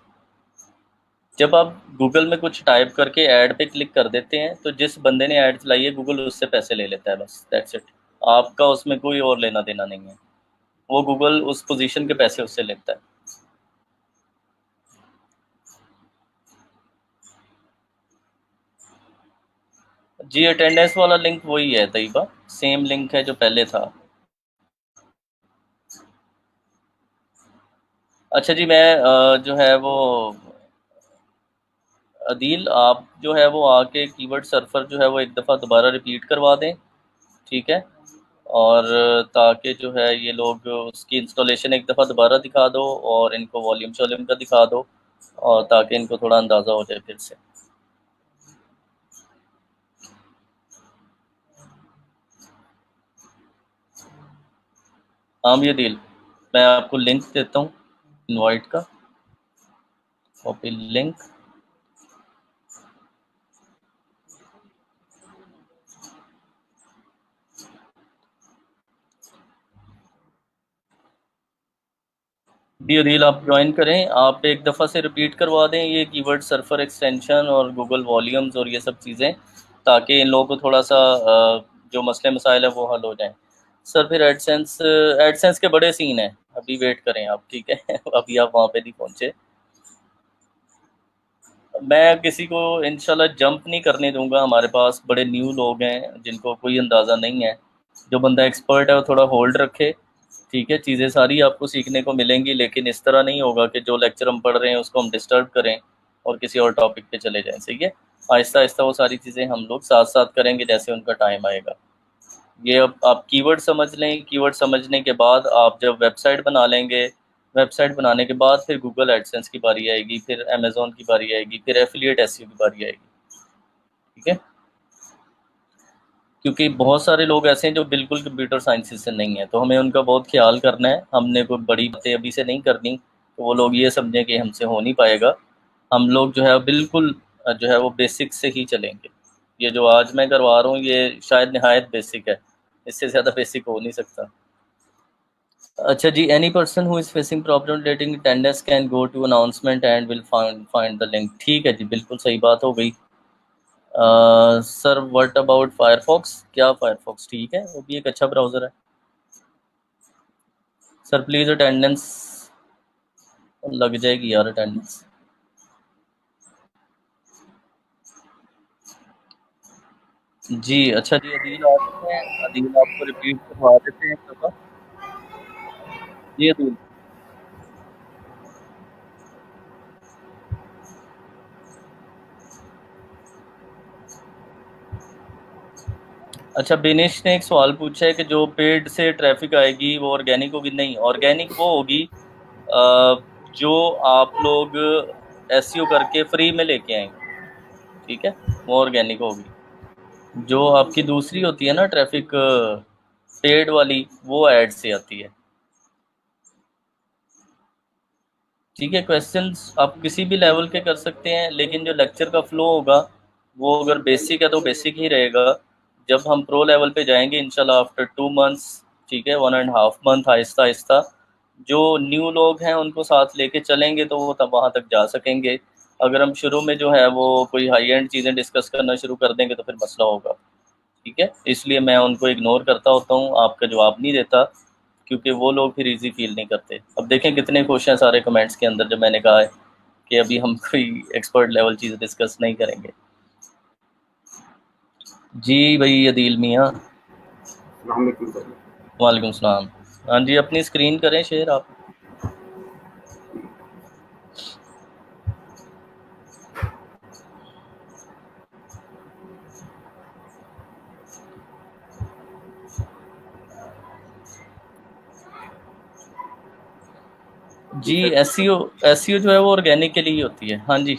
जब आप गूगल में कुछ टाइप करके ऐड पे क्लिक कर देते हैं तो जिस बंदे ने ऐड चलाई है गूगल उससे पैसे ले लेता है, बस दैट्स इट। आपका उसमें कोई और लेना देना नहीं है। वो गूगल उस पोजीशन के पैसे उससे लेता है। जी, अटेंडेंस वाला लिंक वही है तैयबा, सेम लिंक है जो पहले था। अच्छा जी, मैं जो है वो अदील, आप जो है वो आके कीवर्ड सर्फर जो है वो एक दफ़ा दोबारा रिपीट करवा दें। ठीक है, और ताकि जो है ये लोग उसकी इंस्टॉलेशन एक दफ़ा दोबारा दिखा दो और इनको वॉल्यूम शॉल्यूम का दिखा दो, और ताकि इनको थोड़ा अंदाज़ा हो जाए फिर से। हाँ ये डील, मैं आपको लिंक देता हूँ इनवाइट का, कॉपी लिंक। जी अदील, आप ज्वाइन करें। आप एक दफ़ा से रिपीट करवा दें ये कीवर्ड सर्फर एक्सटेंशन और गूगल वॉल्यूम्स और ये सब चीज़ें, ताकि इन लोगों को थोड़ा सा जो मसले मसाइल है वो हल हो जाएं। सर फिर एडसेंस, एडसेंस के बड़े सीन हैं, अभी वेट करें आप, ठीक है। अभी आप वहाँ पे नहीं पहुँचे। मैं किसी को इंशाल्लाह जंप नहीं करने दूंगा। हमारे पास बड़े न्यू लोग हैं जिनको कोई अंदाज़ा नहीं है। जो बंदा एक्सपर्ट है वो थोड़ा होल्ड रखे, ठीक है। चीज़ें सारी आपको सीखने को मिलेंगी, लेकिन इस तरह नहीं होगा कि जो लेक्चर हम पढ़ रहे हैं उसको हम डिस्टर्ब करें और किसी और टॉपिक पे चले जाएं, सही है। आहिस्ता आहिस्ता वो सारी चीज़ें हम लोग साथ साथ करेंगे जैसे उनका टाइम आएगा। ये अब आप कीवर्ड समझ लें। कीवर्ड समझने के बाद आप जब वेबसाइट बना लेंगे, वेबसाइट बनाने के बाद फिर गूगल एडसेंस की बारी आएगी, फिर अमेज़न की बारी आएगी, फिर एफिलिएट एसईओ की बारी आएगी, ठीक है। क्योंकि बहुत सारे लोग ऐसे हैं जो बिल्कुल कंप्यूटर साइंसेज से नहीं है, तो हमें उनका बहुत ख्याल करना है। हमने कोई बड़ी बातें अभी से नहीं करनी, तो वो लोग ये समझें कि हमसे हो नहीं पाएगा। हम लोग जो है बिल्कुल जो है वो बेसिक से ही चलेंगे। ये जो आज मैं करवा रहा हूँ ये शायद नहायत बेसिक है, इससे ज़्यादा बेसिक हो नहीं सकता। अच्छा जी, any person who is facing problem relating attendance can go to announcement and will find the link. ठीक है जी, बिल्कुल सही बात हो गई। Sir what about Firefox? क्या फायरफॉक्स ठीक है, वो भी एक अच्छा ब्राउज़र है। सर प्लीज़ अटेंडेंस लग जाएगी यार, अटेंडेंस। जी अच्छा जी, अदील आ चुके हैं। अदील आपको रिपीट करवा देते हैं एक दफ़ा। जी अदील। अच्छा, बिनेश ने एक सवाल पूछा है कि जो पेड से ट्रैफिक आएगी वो ऑर्गेनिक होगी? नहीं, ऑर्गेनिक वो होगी जो आप लोग एसईओ करके फ्री में लेके आएंगे, ठीक है, वो ऑर्गेनिक होगी। जो आपकी दूसरी होती है ना ट्रैफिक पेड वाली, वो ऐड से आती है, ठीक है। क्वेश्चंस आप किसी भी लेवल के कर सकते हैं, लेकिन जो लेक्चर का फ्लो होगा वो अगर बेसिक है तो बेसिक ही रहेगा। जब हम प्रो लेवल पे जाएंगे इंशाल्लाह आफ्टर 2 मंथ्स, ठीक है, 1.5 मंथ, आहिस्ता आहिस्ता जो न्यू लोग हैं उनको साथ लेके चलेंगे तो वो तब वहाँ तक जा सकेंगे। अगर हम शुरू में जो है वो कोई हाई एंड चीज़ें डिस्कस करना शुरू कर देंगे तो फिर मसला होगा, ठीक है। इसलिए मैं उनको इग्नोर करता होता हूँ, आपका जवाब नहीं देता, क्योंकि वो लोग फिर इजी फील नहीं करते। अब देखें कितने खुश हैं सारे कमेंट्स के अंदर जब मैंने कहा है कि अभी हम कोई एक्सपर्ट लेवल चीज़ डिस्कस नहीं करेंगे। जी भाई अदील मियाँ। वालेकुम सलाम। हाँ जी, अपनी स्क्रीन करें शेयर आप। जी जी सर। एसईओ, एसईओ जो है वो ऑर्गेनिक के लिए ही होती है। हाँ जी।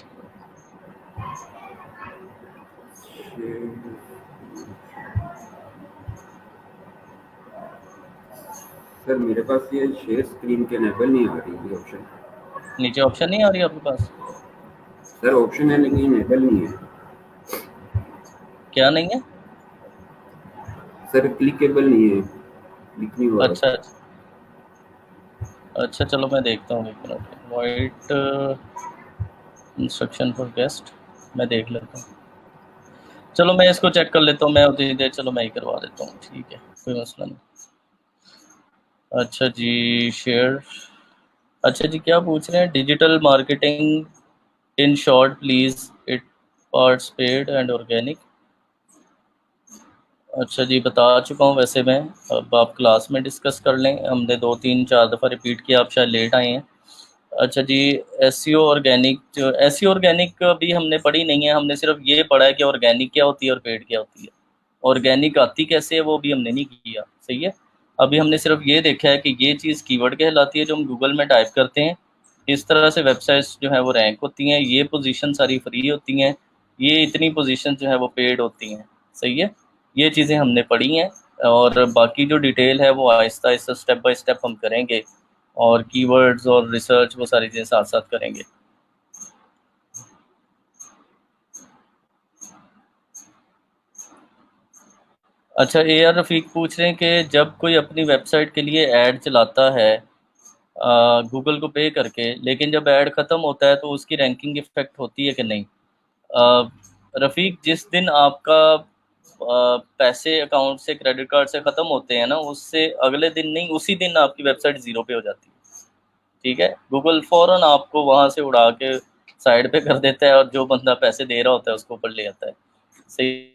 सर मेरे पास ये शेयर स्क्रीन के एनेबल नहीं आ रही है ऑप्शन। नीचे ऑप्शन नहीं आ रही आपके पास? सर ऑप्शन है लेकिन एनेबल नहीं है। क्या नहीं है? सर क्लिकेबल नहीं है, क्लिक नहीं हो रहा। अच्छा अच्छा। अच्छा चलो मैं देखता हूँ, एक minute. White instruction for guest, मैं देख लेता हूँ। चलो मैं इसको चेक कर लेता हूँ, मैं उतनी देर, चलो मैं ही करवा देता हूँ, ठीक है, कोई मसला नहीं। अच्छा जी, शेयर। अच्छा जी, क्या पूछ रहे हैं? Digital marketing in short please, it parts paid and organic. अच्छा जी, बता चुका हूँ वैसे मैं। अब आप क्लास में डिस्कस कर लें, हमने 2 3 4 दफ़ा रिपीट किया, आप शायद लेट आए हैं। अच्छा जी, एसईओ ऑर्गेनिक, जो एसईओ ऑर्गेनिक भी हमने पढ़ी नहीं है। हमने सिर्फ ये पढ़ा है कि ऑर्गेनिक क्या होती है और पेड क्या होती है। ऑर्गेनिक आती कैसे है वो भी हमने नहीं किया, सही है। अभी हमने सिर्फ ये देखा है कि ये चीज़ कीवर्ड कहलाती है जो हम गूगल में टाइप करते हैं। इस तरह से वेबसाइट्स जो है वो रैंक होती हैं। ये पोजीशन सारी फ्री होती हैं, ये इतनी पोजीशन जो है वो पेड होती हैं, सही है। ये चीज़ें हमने पढ़ी हैं, और बाकी जो डिटेल है वो Aahista Aahista step by step हम करेंगे, और कीवर्ड्स और रिसर्च वो सारी चीज़ें साथ साथ करेंगे। अच्छा, ए आर रफ़ीक पूछ रहे हैं कि जब कोई अपनी वेबसाइट के लिए ऐड चलाता है गूगल को पे करके, लेकिन जब ऐड ख़त्म होता है तो उसकी रैंकिंग इफ़ेक्ट होती है कि नहीं? रफ़ीक, जिस दिन आपका पैसे अकाउंट से, क्रेडिट कार्ड से ख़त्म होते हैं ना, उससे अगले दिन नहीं, उसी दिन आपकी वेबसाइट ज़ीरो पे हो जाती है। ठीक है? गूगल फ़ौरन आपको वहाँ से उड़ा के साइड पे कर देता है और जो बंदा पैसे दे रहा होता है उसको ऊपर ले आता है। सही,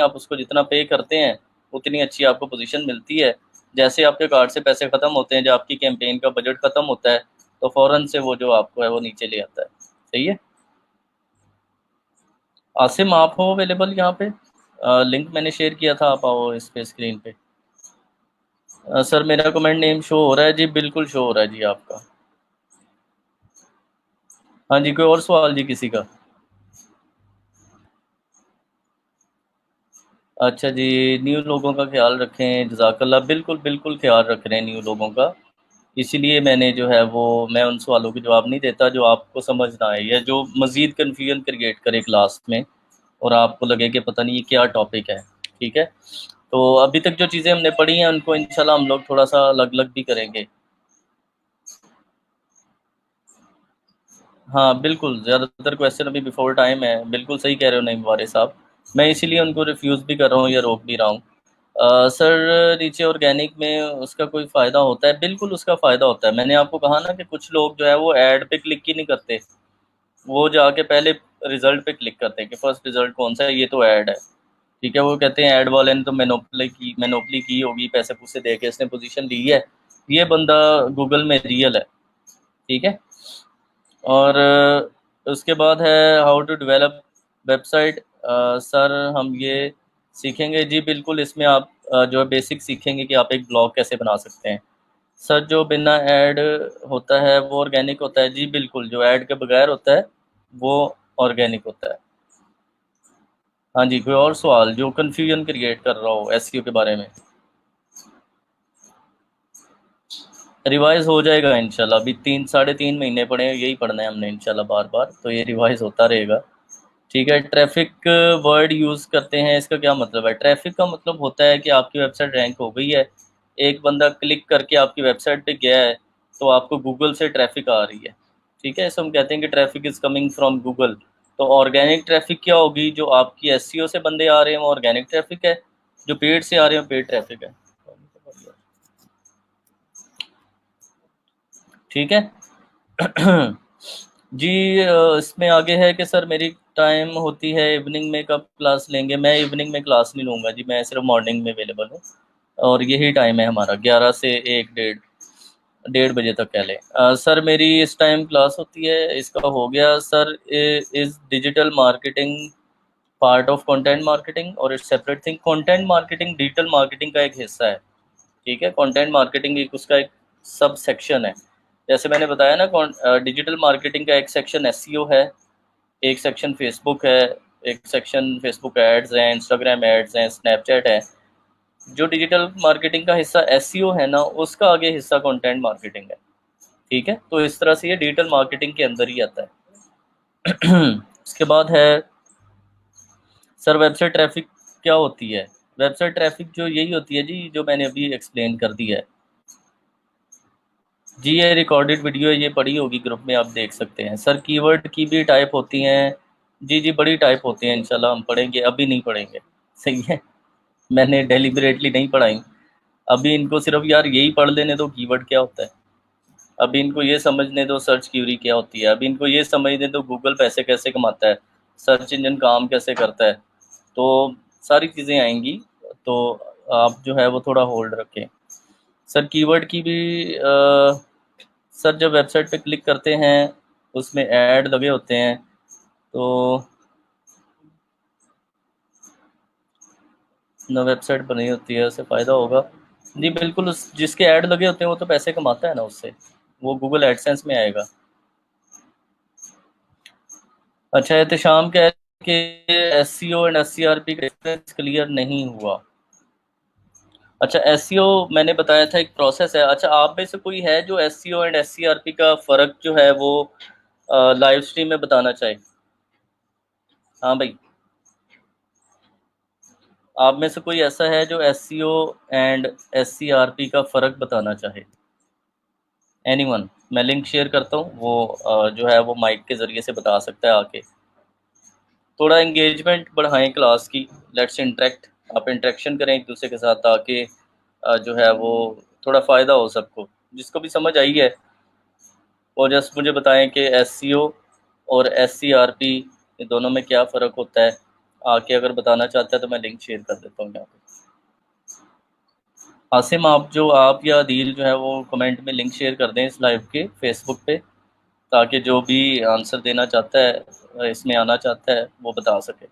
आप उसको जितना पे करते हैं उतनी अच्छी आपको पोजीशन मिलती है। जैसे आपके कार्ड से पैसे ख़त्म होते हैं, जब आपकी कैंपेन का बजट ख़त्म होता है, तो फ़ौरन से वो जो आपको है वो नीचे ले आता है। सही है? आसिम, आप हो अवेलेबल यहाँ पे? लिंक मैंने शेयर किया था, आप आओ इस पे स्क्रीन पे। सर, मेरा कमेंट नेम शो हो रहा है जी? बिल्कुल शो हो रहा है जी आपका। हाँ जी, कोई और सवाल जी किसी का? अच्छा जी, न्यू लोगों का ख्याल रखें, जज़ाकल्लाह। बिल्कुल बिल्कुल ख्याल रख रहे हैं न्यू लोगों का। इसीलिए मैंने जो है वो, मैं उन सवालों के जवाब नहीं देता जो आपको समझ ना आए या जो मज़ीद कन्फ्यूजन क्रिएट करे क्लास में, और आपको लगे कि पता नहीं ये क्या टॉपिक है। ठीक है? तो अभी तक जो चीज़ें हमने पढ़ी हैं उनको इंशाल्लाह हम लोग थोड़ा सा अलग अलग भी करेंगे। हाँ, बिल्कुल, ज़्यादातर क्वेश्चन अभी बिफ़ोर टाइम है, बिल्कुल सही कह रहे हो नईम वारिस साहब। मैं इसीलिए उनको रिफ्यूज़ भी कर रहा हूँ या रोक भी रहा हूँ। सर, नीचे ऑर्गेनिक में उसका कोई फ़ायदा होता है? बिल्कुल उसका फ़ायदा होता है। मैंने आपको कहा ना कि कुछ लोग जो है वो ऐड पे क्लिक ही नहीं करते, वो जाके पहले रिज़ल्ट पे क्लिक करते हैं कि फर्स्ट रिज़ल्ट कौन-सा है, ये तो ऐड है। ठीक है? वो कहते हैं ऐड वाले ने तो मोनोपोली की होगी, पैसे-पूसे दे के इसने पोज़ीशन ली है, ये बंदा गूगल में रियल है। ठीक है? और उसके बाद है how to develop website. Sir, हम ये सीखेंगे जी, बिल्कुल। इसमें आप जो है बेसिक सीखेंगे कि आप एक ब्लॉग कैसे बना सकते हैं। सर, जो बिना ऐड होता है वो ऑर्गेनिक होता है? जी बिल्कुल, जो ऐड के बगैर होता है वो ऑर्गेनिक होता है। हाँ जी, कोई और सवाल जो कन्फ्यूजन क्रिएट कर रहा हो एसईओ के बारे में? रिवाइज़ हो जाएगा इंशाल्लाह। अभी 3 साढ़े 3 महीने पड़े हैं, यही पढ़ना है हमने इंशाल्लाह बार-बार, तो ये रिवाइज़ होता रहेगा। ठीक है? ट्रैफ़िक वर्ड यूज़ करते हैं, इसका क्या मतलब है? ट्रैफ़िक का मतलब होता है कि आपकी वेबसाइट रैंक हो गई है, एक बंदा क्लिक करके आपकी वेबसाइट पे गया है, तो आपको गूगल से ट्रैफ़िक आ रही है। ठीक है? इसे हम कहते हैं कि traffic is coming from Google. तो ऑर्गेनिक ट्रैफ़िक क्या होगी? जो आपकी एसईओ से बंदे आ रहे हैं वो ऑर्गेनिक ट्रैफ़िक है, जो पेड से आ रहे हैं वो पेड ट्रैफ़िक है। ठीक है? जी, इसमें आगे है कि सर मेरी टाइम होती है इवनिंग में, कब क्लास लेंगे? मैं इवनिंग में क्लास नहीं लूँगा जी, मैं सिर्फ मॉर्निंग में अवेलेबल हूँ, और यही टाइम है हमारा, 11 से 1 डेढ़ डेढ़ बजे तक कह लें। सर, मेरी इस टाइम क्लास होती है, इसका हो गया। Sir, is digital marketing part of content marketing और it's separate thing? Content marketing digital marketing का एक हिस्सा है। ठीक है? कंटेंट मार्केटिंग एक उसका एक सब सेक्शन है। जैसे मैंने बताया ना, डिजिटल मार्केटिंग का एक सेक्शन एसईओ है, एक सेक्शन फेसबुक है, एक सेक्शन फेसबुक एड्स हैं, इंस्टाग्राम एड्स हैं, स्नैपचैट है। जो डिजिटल मार्केटिंग का हिस्सा एसईओ है ना, उसका आगे हिस्सा कंटेंट मार्केटिंग है। ठीक है? तो इस तरह से ये डिजिटल मार्केटिंग के अंदर ही आता है। उसके बाद है सर वेबसाइट ट्रैफिक क्या होती है? वेबसाइट ट्रैफिक जो यही होती है जी, जो मैंने अभी एक्सप्लेन कर दी है। जी, ये रिकॉर्डेड वीडियो है, ये पड़ी होगी ग्रुप में, आप देख सकते हैं। सर, कीवर्ड की भी टाइप होती हैं? जी जी, बड़ी टाइप होती हैं, इंशाल्लाह हम पढ़ेंगे, अभी नहीं पढ़ेंगे। सही है? मैंने डेलिबरेटली नहीं पढ़ाई। अभी इनको सिर्फ यार यही पढ़ लेने दो, कीवर्ड क्या होता है। अभी इनको ये समझने दो सर्च क्यूरी क्या होती है, अभी इनको ये समझने दो गूगल पैसे कैसे कमाता है, सर्च इंजन काम कैसे करता है। तो सारी चीज़ें आएंगी, तो आप जो है वो थोड़ा होल्ड रखें। सर, कीवर्ड की भी सर, जब वेबसाइट पे क्लिक करते हैं उसमें ऐड लगे होते हैं, तो ना वेबसाइट बनी होती है, उससे फ़ायदा होगा? जी बिल्कुल, उस जिसके ऐड लगे होते हैं वो तो पैसे कमाता है ना उससे, वो गूगल एडसेंस में आएगा। अच्छा, एहतशाम कह के एसईओ एंड एससीआरपी का डिफरेंस क्लियर नहीं हुआ। अच्छा, एसईओ मैंने बताया था एक प्रोसेस है। अच्छा, आप में से कोई है जो एसईओ एंड एससीआरपी का फ़र्क जो है वो लाइव स्ट्रीम में बताना चाहे? हाँ भाई, आप में से कोई ऐसा है जो एसईओ एंड एससीआरपी का फ़र्क बताना चाहे? एनीवन? मैं लिंक शेयर करता हूँ, वो जो है वो माइक के ज़रिए से बता सकता है आके। थोड़ा एंगेजमेंट बढ़ाएं क्लास की, लेट्स इंटरेक्ट, आप इंटरेक्शन करें एक दूसरे के साथ ताकि जो है वो थोड़ा फ़ायदा हो सबको। जिसको भी समझ आई है वो जस्ट मुझे बताएं कि एससीओ और एससीआरपी ये दोनों में क्या फ़र्क होता है। आके अगर बताना चाहता है तो मैं लिंक शेयर कर देता हूँ यहाँ पे। आसिम, आप या अदील जो है वो कमेंट में लिंक शेयर कर दें इस लाइव के फेसबुक पे, ताकि जो भी आंसर देना चाहता है, इसमें आना चाहता है, वो बता सके।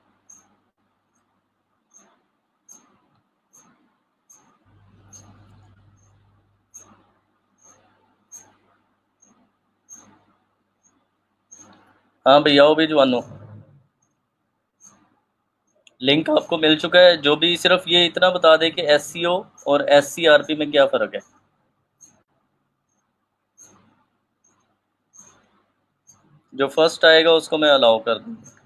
हाँ भैया, वो भी जवानों, लिंक आपको मिल चुका है। जो भी सिर्फ ये इतना बता दे कि एससीओ और एससीआरपी में क्या फ़र्क है। जो फर्स्ट आएगा उसको मैं अलाउ कर दूँगा।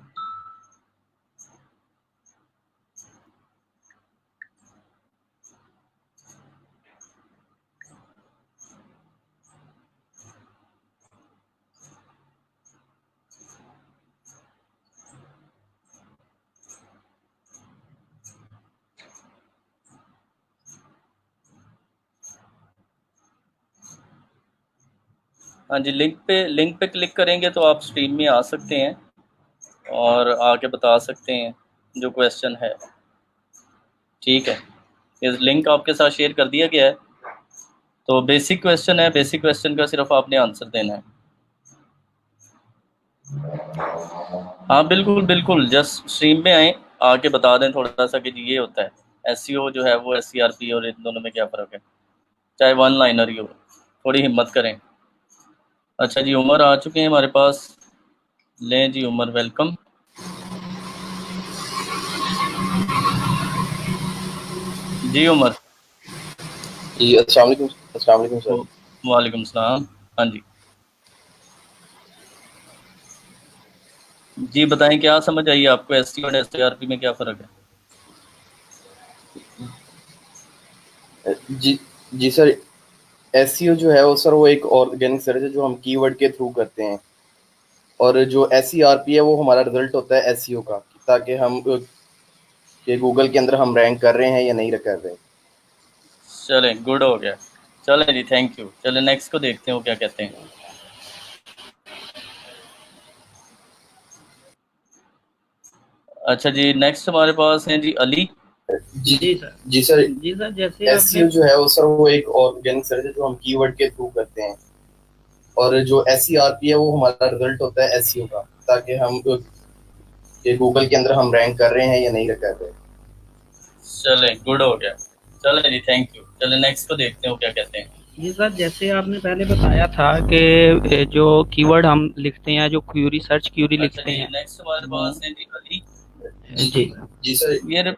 हाँ जी, लिंक पे क्लिक करेंगे तो आप स्ट्रीम में आ सकते हैं और आके बता सकते हैं जो क्वेश्चन है। ठीक है, ये लिंक आपके साथ शेयर कर दिया गया है। तो बेसिक क्वेश्चन है, बेसिक क्वेश्चन का सिर्फ आपने आंसर देना है। हाँ बिल्कुल बिल्कुल, जस्ट स्ट्रीम में आए, आके बता दें थोड़ा सा कि जी ये होता है एससीओ जो है वो एससीआरपी और इन दोनों में क्या फ़र्क है, चाहे वन लाइनर ही हो। थोड़ी हिम्मत करें। अच्छा जी, उमर आ चुके हैं हमारे पास। लें जी उमर, वेलकम। जी उमर। जी अस्सलाम वालेकुम। अस्सलाम वालेकुम सर। वालेकुम सलाम। हाँ जी, जी बताएं क्या समझ आई आपको, एससी और एसटीआरपी में क्या फ़र्क है। जी जी सर, एसईओ जो है वो सर वो एक ऑर्गेनिक सर्च है जो हम कीवर्ड के थ्रू करते हैं, और जो एसईआरपी है वो हमारा रिजल्ट होता है एसईओ का, ताकि हम कि गूगल के अंदर हम रैंक कर रहे हैं या नहीं कर रहे। चलें, गुड हो गया। चलें जी, थैंक यू। चलें नेक्स्ट को देखते हैं वो क्या कहते हैं। अच्छा जी, नेक्स्ट हमारे पास हैं जी अली। जी जी सर। जी सर, जी सर, जैसे आपने एसईओ जो है वो सर वो एक ऑर्गेनिक सर्च है जो हम कीवर्ड के थ्रू करते हैं, और जो एसईआरपी है वो हमारा रिजल्ट होता है एसईओ का, ताकि हम कि गूगल के अंदर हम रैंक कर रहे हैं या नहीं कर रहे। चलें, गुड हो गया। चलें जी, थैंक यू। चलें नेक्स्ट को देखते हैं वो क्या कहते हैं। जी सर, जैसे आपने पहले बताया था कि जो कीवर्ड हम लिखते हैं, जो क्यूरी सर्च क्यूरी अच्छा लिखते जी, हैं नेक्स्ट हमारे वो पास हैं जी अली। जी जी जी सर, ये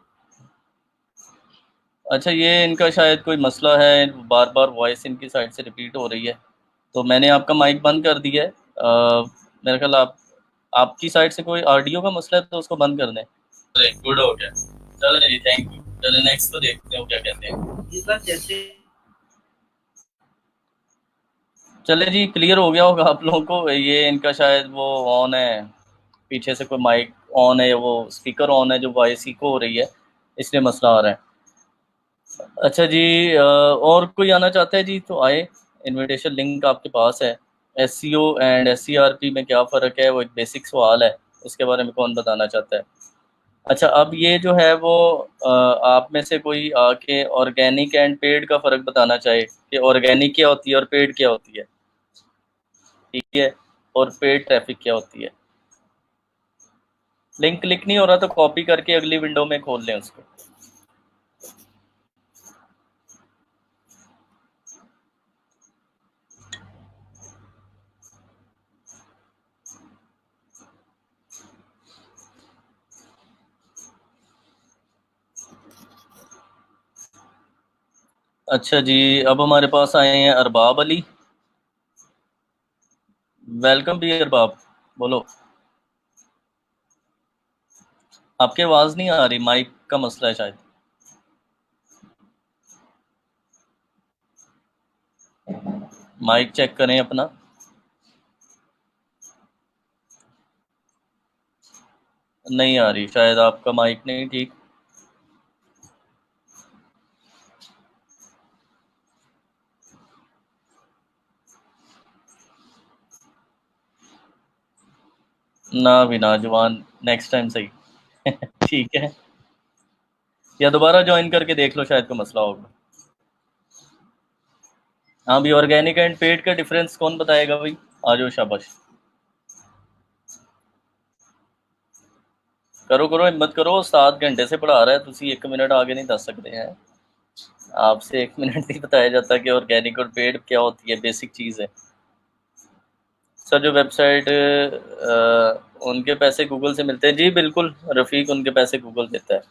अच्छा, ये इनका शायद कोई मसला है, बार बार वॉइस इनकी साइड से रिपीट हो रही है, तो मैंने आपका माइक बंद कर दिया है। मेरे ख्याल आपकी साइड से कोई ऑडियो का मसला है तो उसको बंद कर दें। चलिए, गुड हो गया। चलिए जी, थैंक यू। चलिए नेक्स्ट को देखते हैं वो क्या कहते हैं। जी सर, जैसे चलिए जी, क्लियर हो गया होगा आप लोगों को। ये इनका शायद वो ऑन है, पीछे से कोई माइक ऑन है, वो स्पीकर ऑन है जो वॉइस इको हो रही है, इसलिए मसला आ रहा है। अच्छा जी, और कोई आना चाहता है जी तो आए, इनविटेशन लिंक आपके पास है। एससीओ एंड एससीआरपी में क्या फ़र्क है, वो एक बेसिक सवाल है, इसके बारे में कौन बताना चाहता है। अच्छा, अब ये जो है वो आप में से कोई आके ऑर्गेनिक एंड पेड का फ़र्क बताना चाहे कि ऑर्गेनिक क्या होती है और पेड क्या होती है। ठीक है, और पेड ट्रैफिक क्या होती है। लिंक क्लिक नहीं हो रहा तो कॉपी करके अगली विंडो में खोल लें उसको। अच्छा जी, अब हमारे पास आए हैं अरबाब अली। वेलकम भी अरबाब, बोलो। आपकी आवाज़ नहीं आ रही, माइक का मसला है शायद। माइक चेक करें अपना। नहीं आ रही, शायद आपका माइक नहीं ठीक। ना भी ना जवान, नेक्स्ट टाइम सही। ठीक है, या दोबारा ज्वाइन करके देख लो, शायद कोई मसला होगा। हाँ भी, ऑर्गेनिक एंड पेड का डिफरेंस कौन बताएगा भाई? आ जाओ, शाबाश। करो करो, हिम्मत करो, 7 घंटे से पढ़ा रहा है, तुसी 1 मिनट आगे नहीं दस सकते हैं। आपसे 1 मिनट नहीं बताया जाता कि ऑर्गेनिक और पेड क्या होती है, बेसिक चीज़ है। सर जो वेबसाइट उनके पैसे गूगल से मिलते हैं जी, बिल्कुल रफ़ीक, उनके पैसे गूगल देता है।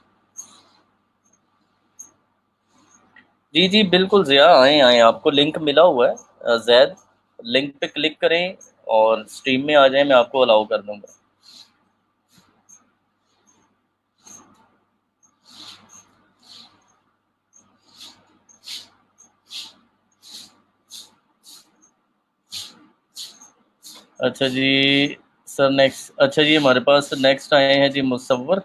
जी जी बिल्कुल ज़िया, आएँ आएँ, आपको लिंक मिला हुआ है ज़ैद, लिंक पे क्लिक करें और स्ट्रीम में आ जाएं, मैं आपको अलाउ कर दूंगा। अच्छा जी सर, नेक्स्ट, अच्छा जी हमारे पास नेक्स्ट आए हैं जी मुसव्वर।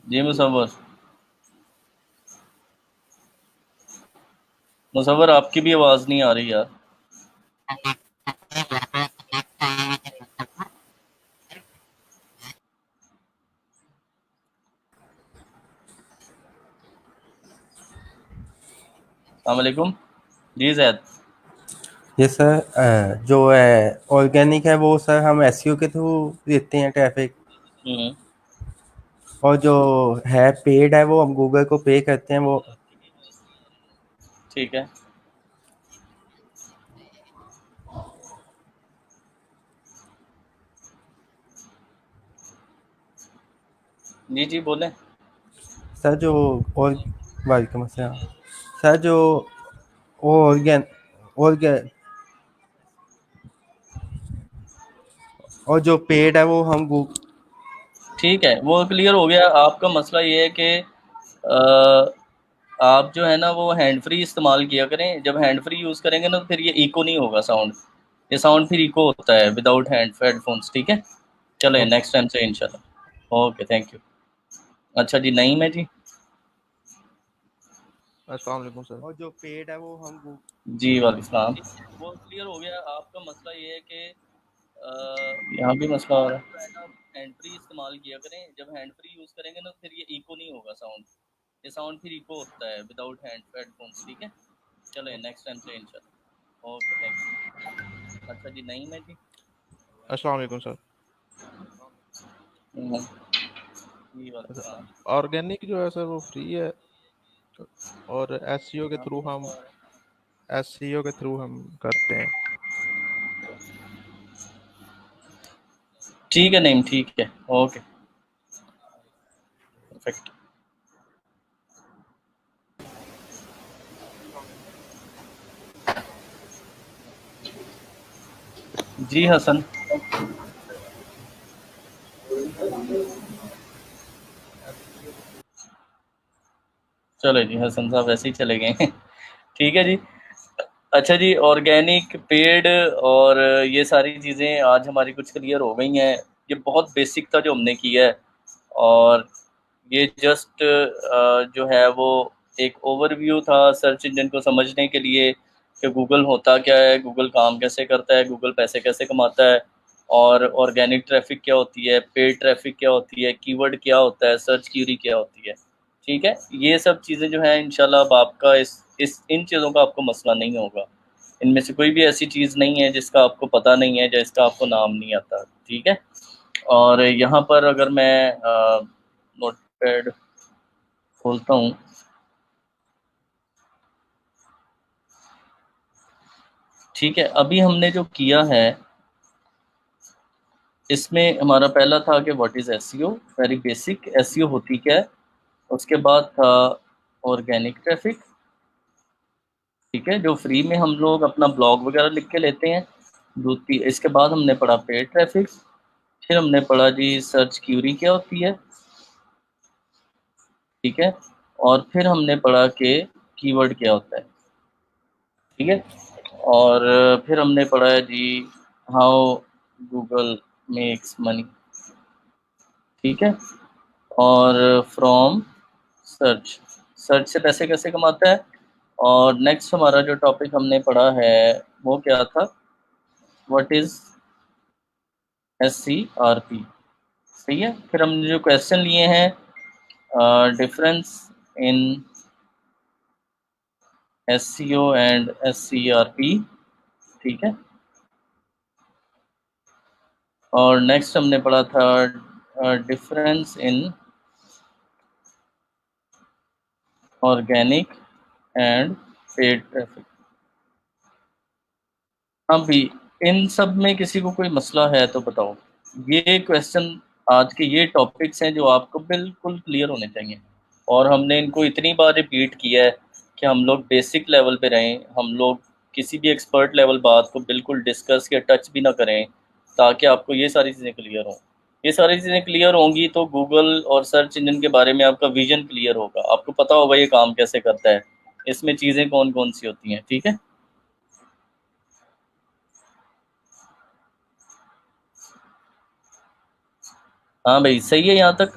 जी मुसव्वर, मुसव्वर आपकी भी आवाज़ नहीं आ रही यार। अस्सलाम वालेकुम जी ज़ैद। ये सर जो है ऑर्गेनिक है वो सर हम एसईओ के थ्रू देते हैं ट्रैफिक, और जो है पेड है वो हम गूगल को पे करते हैं वो। ठीक है जी जी बोलें। सर जो और वालेकुम अस्सलाम सर, जो वो ऑर्गेन और जो पेड है वो हम ठीक है, वो क्लियर हो गया। आपका मसला ये है कि आप जो है ना वो हैंड फ्री इस्तेमाल किया करें। जब हैंड फ्री यूज़ करेंगे ना तो फिर ये इको नहीं होगा साउंड, ये साउंड फिर इको होता है विदाउट हेडफोन्स। ठीक है, चलें नेक्स्ट टाइम से इंशाल्लाह। Okay, thank you. अच्छा जी, नईम है जी। अस्सलाम वालेकुम सर। और जो पेड है वो हम जी वालेकुम सलाम। वो क्लियर हो गया। आपका मसला ये है कि यहाँ भी मसला हो रहा है। हैंड फ्री इस्तेमाल किया करें, जब हैंड फ्री यूज़ करेंगे ना फिर ये इको नहीं होगा साउंड, ये साउंड फिर इको होता है विदाउट हेडफोन्स। ठीक है, चलें नेक्स्ट टाइम से इंशाल्लाह। Okay, thank you. अच्छा जी, नईम है जी। अस्सलाम वालेकुम सर। जी वालेकुम सलाम। ऑर्गेनिक जो है सर वो फ्री है, और एसईओ के यहाँ थ्रू भी हम मसला हो रहा करते हैं। है। ठीक है नईम, ठीक है, ओके, परफेक्ट। जी हसन, चलो जी, हसन साहब वैसे ही चले गए। ठीक है जी। अच्छा जी, ऑर्गेनिक, पेड और ये सारी चीज़ें आज हमारी कुछ क्लियर हो गई हैं। ये बहुत बेसिक था जो हमने किया है, और ये जस्ट जो है वो एक ओवरव्यू था सर्च इंजन को समझने के लिए कि गूगल होता क्या है, गूगल काम कैसे करता है, गूगल पैसे कैसे कमाता है, और ऑर्गेनिक ट्रैफिक क्या होती है, पेड ट्रैफिक क्या होती है, कीवर्ड क्या होता है, सर्च क्यूरी क्या होती है। ठीक है, ये सब चीज़ें जो हैं इंशाल्लाह अब आपका इस इन चीज़ों का आपको मसला नहीं होगा। इनमें से कोई भी ऐसी चीज़ नहीं है जिसका आपको पता नहीं है, जिसका आपको नाम नहीं आता। ठीक है, और यहाँ पर अगर मैं नोटपैड खोलता हूँ, ठीक है, अभी हमने जो किया है इसमें हमारा पहला था कि what is SEO, very basic, SEO होती क्या है। उसके बाद था ऑर्गेनिक ट्रैफिक, ठीक है, जो फ्री में हम लोग अपना ब्लॉग वगैरह लिख के लेते हैं। इसके बाद हमने पढ़ा पेड ट्रैफिक, फिर हमने पढ़ा जी सर्च क्यूरी क्या होती है, ठीक है, और फिर हमने पढ़ा कि कीवर्ड क्या होता है, ठीक है, और फिर हमने पढ़ा है जी हाउ गूगल मेक्स मनी, ठीक है, और फ्रॉम सर्च, सर्च से पैसे कैसे कमाता है। और नेक्स्ट हमारा जो टॉपिक हमने पढ़ा है वो क्या था, व्हाट इज SCRP, सही है। फिर हमने जो क्वेश्चन लिए हैं difference in SEO and SCRP, ठीक है, और नेक्स्ट हमने पढ़ा था difference in organic and paid traffic. हाँ भी, इन सब में किसी को कोई मसला है तो बताओ। ये क्वेश्चन आज के ये टॉपिक्स हैं जो आपको बिल्कुल क्लियर होने चाहिए, और हमने इनको इतनी बार रिपीट किया है कि हम लोग बेसिक लेवल पे रहें, हम लोग किसी भी एक्सपर्ट लेवल बात को बिल्कुल डिस्कस या टच भी ना करें, ताकि आपको ये सारी चीज़ें क्लियर हों। ये सारी चीज़ें क्लियर होंगी तो गूगल और सर्च इंजन के बारे में आपका विजन क्लियर होगा, आपको पता होगा ये काम कैसे करता है, इसमें चीज़ें कौन कौन सी होती हैं, ठीक है। हाँ भाई, सही है यहाँ तक।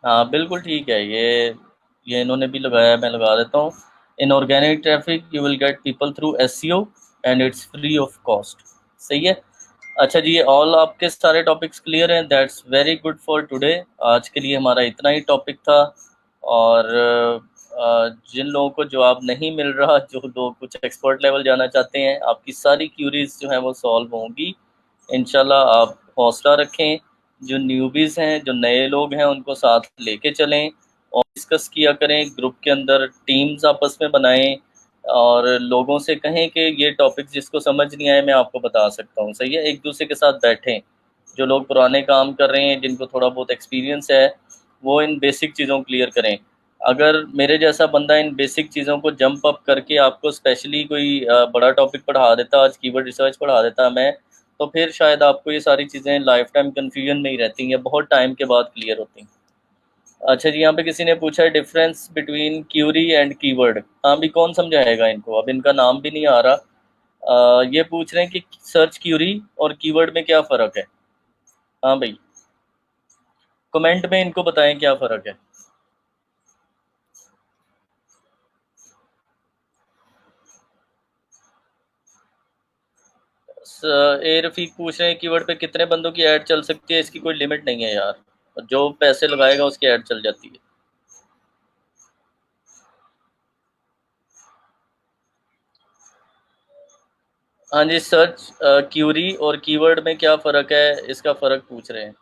हाँ बिल्कुल ठीक है, ये इन्होंने भी लगाया है, मैं लगा देता हूँ। In organic traffic you will get people through SEO and it's free of cost, सही है। अच्छा जी, ऑल आपके सारे टॉपिक्स क्लियर हैं, that's very good for today. आज के लिए हमारा इतना ही टॉपिक था, और जिन लोगों को जवाब नहीं मिल रहा, जो लोग कुछ एक्सपर्ट लेवल जाना चाहते हैं, आपकी सारी क्यूरीज जो हैं वो सॉल्व होंगी इंशाल्लाह। आप हौसला रखें, जो न्यूबीज़ हैं, जो नए लोग हैं, उनको साथ लेके चलें और डिस्कस किया करें, ग्रुप के अंदर टीम्स आपस में बनाएं, और लोगों से कहें कि ये टॉपिक जिसको समझ नहीं आए मैं आपको बता सकता हूँ, सही है। एक दूसरे के साथ बैठें, जो लोग पुराने काम कर रहे हैं, जिनको थोड़ा बहुत एक्सपीरियंस है, वो इन बेसिक चीज़ों को क्लियर करें। अगर मेरे जैसा बंदा इन बेसिक चीज़ों को जंप अप करके आपको स्पेशली कोई बड़ा टॉपिक पढ़ा देता, आज कीवर्ड रिसर्च पढ़ा देता मैं, तो फिर शायद आपको ये सारी चीज़ें लाइफ टाइम कन्फ्यूजन में ही रहती हैं, बहुत टाइम के बाद क्लियर होती हैं। अच्छा जी, यहाँ पे किसी ने पूछा है difference between query and keyword. हाँ भी, कौन समझाएगा इनको, अब इनका नाम भी नहीं आ रहा। ये पूछ रहे हैं कि सर्च क्यूरी और कीवर्ड में क्या फ़र्क है। हाँ भाई, कमेंट में इनको बताएं क्या फ़र्क है। ए रफीक पूछ रहे हैं कीवर्ड पे कितने बंदों की ऐड चल सकती है, इसकी कोई लिमिट नहीं है यार, जो पैसे लगाएगा उसकी ऐड चल जाती है। हाँ जी, सर्च क्यूरी और कीवर्ड में क्या फ़र्क है, इसका फ़र्क पूछ रहे हैं।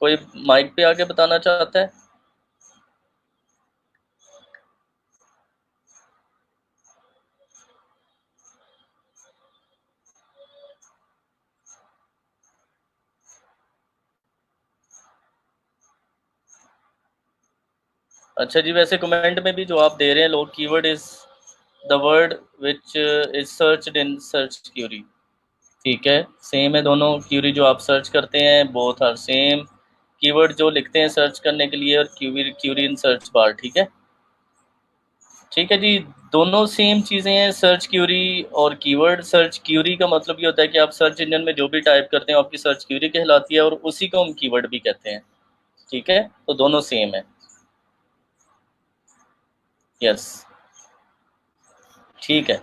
कोई माइक पे आके बताना चाहता है। अच्छा जी, वैसे कमेंट में भी जो आप दे रहे हैं लोग, keyword is the word which is searched in search query, ठीक है, सेम है दोनों। क्यूरी जो आप सर्च करते हैं, बोथ आर सेम। कीवर्ड जो लिखते हैं सर्च करने के लिए, और क्यूरी इन सर्च बार, ठीक है। ठीक है जी, दोनों सेम चीज़ें हैं, सर्च क्यूरी और कीवर्ड। सर्च क्यूरी का मतलब ये होता है कि आप सर्च इंजन में जो भी टाइप करते हैं आपकी सर्च क्यूरी कहलाती है, और उसी को हम कीवर्ड भी कहते हैं, ठीक है, तो दोनों सेम है। यस, ठीक है।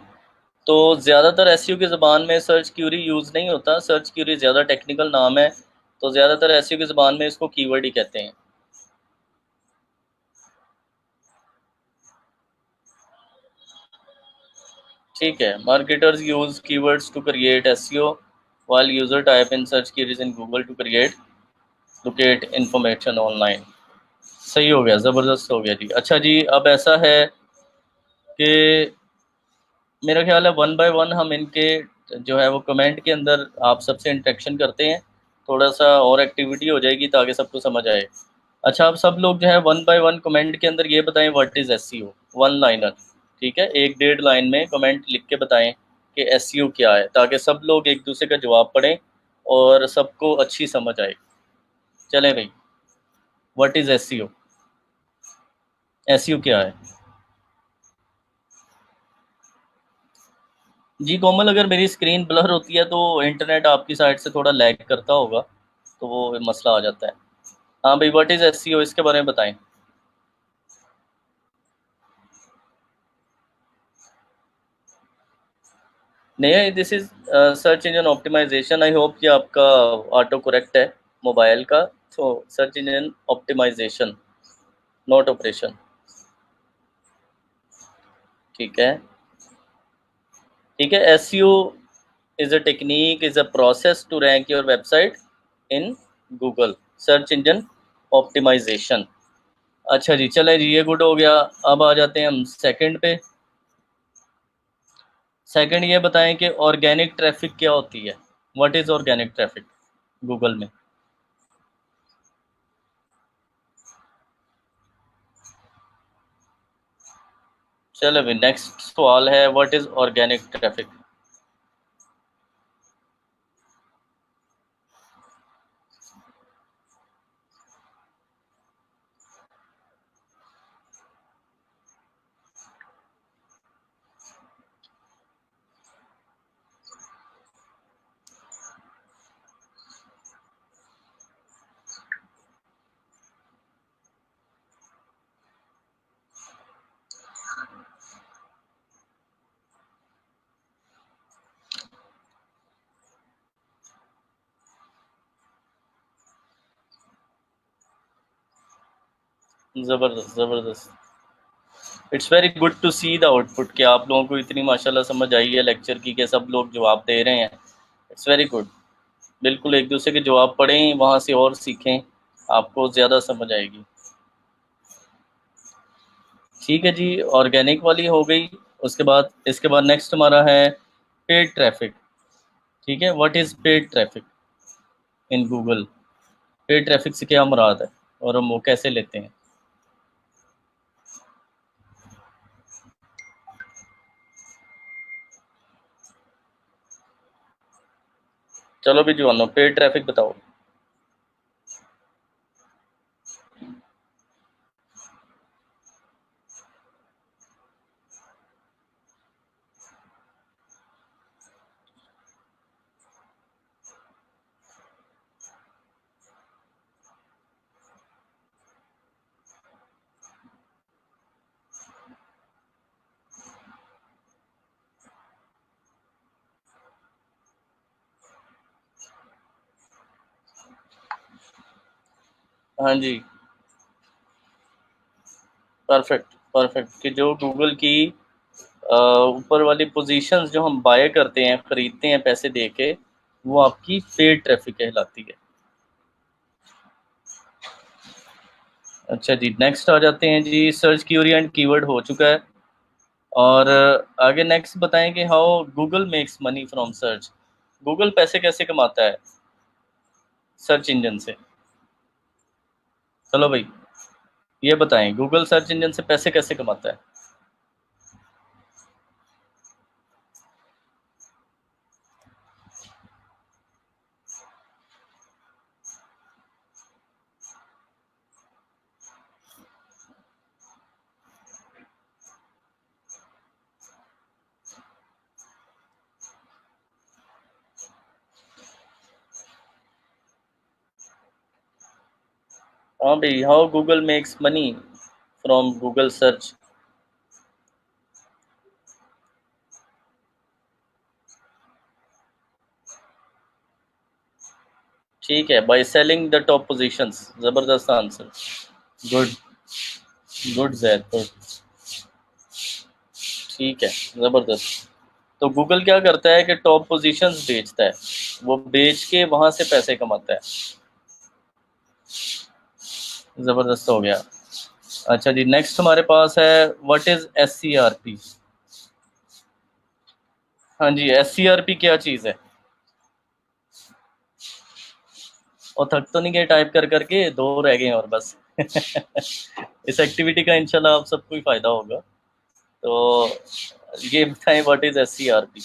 तो ज़्यादातर एसईओ की ज़बान में सर्च क्यूरी यूज़ नहीं होता, सर्च क्यूरी ज़्यादा टेक्निकल नाम है, तो ज़्यादातर एसईओ की ज़बान में इसको कीवर्ड ही कहते हैं। ठीक है, marketers use keywords to create SEO while user type in search queries in Google to create locate information online. सही हो गया, ज़बरदस्त हो गया जी। अच्छा जी, अब ऐसा है कि मेरा ख्याल है 1 बाय 1 हम इनके जो है वो कमेंट के अंदर आप सबसे इंटरेक्शन करते हैं, थोड़ा सा और एक्टिविटी हो जाएगी ताकि सबको समझ आए। अच्छा, आप सब लोग जो है 1 बाय 1 कमेंट के अंदर ये बताएं what is SEO, one liner, ठीक है, 1-1.5 लाइन में कमेंट लिख के बताएं कि एसईओ क्या है, ताकि सब लोग एक दूसरे का जवाब पढ़ें और सबको अच्छी समझ आए। चलें भाई, व्हाट इज़ एसईओ? एसईओ क्या है जी? कोमल, अगर मेरी स्क्रीन ब्लर होती है तो इंटरनेट आपकी साइड से थोड़ा लैग करता होगा, तो वो मसला आ जाता है। हाँ भाई, व्हाट इज़ एसईओ, इसके बारे में बताएं। नहीं, this is search engine optimisation. I hope कि आपका ऑटो करेक्ट है मोबाइल का, तो search engine optimisation, not operation. ठीक है, ठीक है। SEO is a technique, is a process to rank your website in Google, search engine optimisation. अच्छा जी, चले जी, ये गुड हो गया। अब आ जाते हैं हम सेकंड पे। सेकंड ये बताएं कि ऑर्गेनिक ट्रैफिक क्या होती है। What is organic traffic Google में? चलो भाई, नेक्स्ट सवाल है, व्हाट इज ऑर्गेनिक ट्रैफिक? ज़बरदस्त, ज़बरदस्त। It's very good to see the output कि आप लोगों को इतनी माशाल्लाह समझ आई है लेक्चर की कि सब लोग जवाब दे रहे हैं। It's very good. बिल्कुल एक दूसरे के जवाब पढ़ें, वहाँ से और सीखें, आपको ज़्यादा समझ आएगी। ठीक है जी, ऑर्गेनिक वाली हो गई। उसके बाद, इसके बाद नेक्स्ट हमारा है पेड ट्रैफिक। ठीक है, what is paid traffic in Google? Paid traffic से क्या मुराद है और हम वो कैसे लेते हैं? चलो भी जवानो, पेड ट्रैफिक बताओ। हाँ जी, परफेक्ट, परफेक्ट। कि जो गूगल की ऊपर वाली पोजीशंस जो हम बाय करते हैं, ख़रीदते हैं पैसे दे के, वो आपकी पेड ट्रैफिक कहलाती है। अच्छा जी, नेक्स्ट आ जाते हैं जी, सर्च क्यूरी एंड कीवर्ड हो चुका है। और आगे नेक्स्ट बताएं कि how Google makes money from search. Google पैसे कैसे कमाता है सर्च इंजन से? चलो भाई, ये बताएं, गूगल सर्च इंजन से पैसे कैसे कमाता है? हाँ भाई, how Google makes money from Google search. ठीक है, by selling the top positions. ज़बरदस्त answer, good, good Zaid, good. ठीक है, ज़बरदस्त। तो गूगल क्या करता है कि टॉप पोजीशंस बेचता है, वो बेच के वहाँ से पैसे कमाता है। ज़बरदस्त हो गया। अच्छा जी, नेक्स्ट हमारे पास है, व्हाट इज़ SCRP? हाँ जी, SCRP क्या चीज़ है? और थक तो नहीं गए टाइप कर करके? 2 रह गए और बस। इस एक्टिविटी का इंशाल्लाह आप सबको ही फ़ायदा होगा। तो ये बताएं what is SCRP?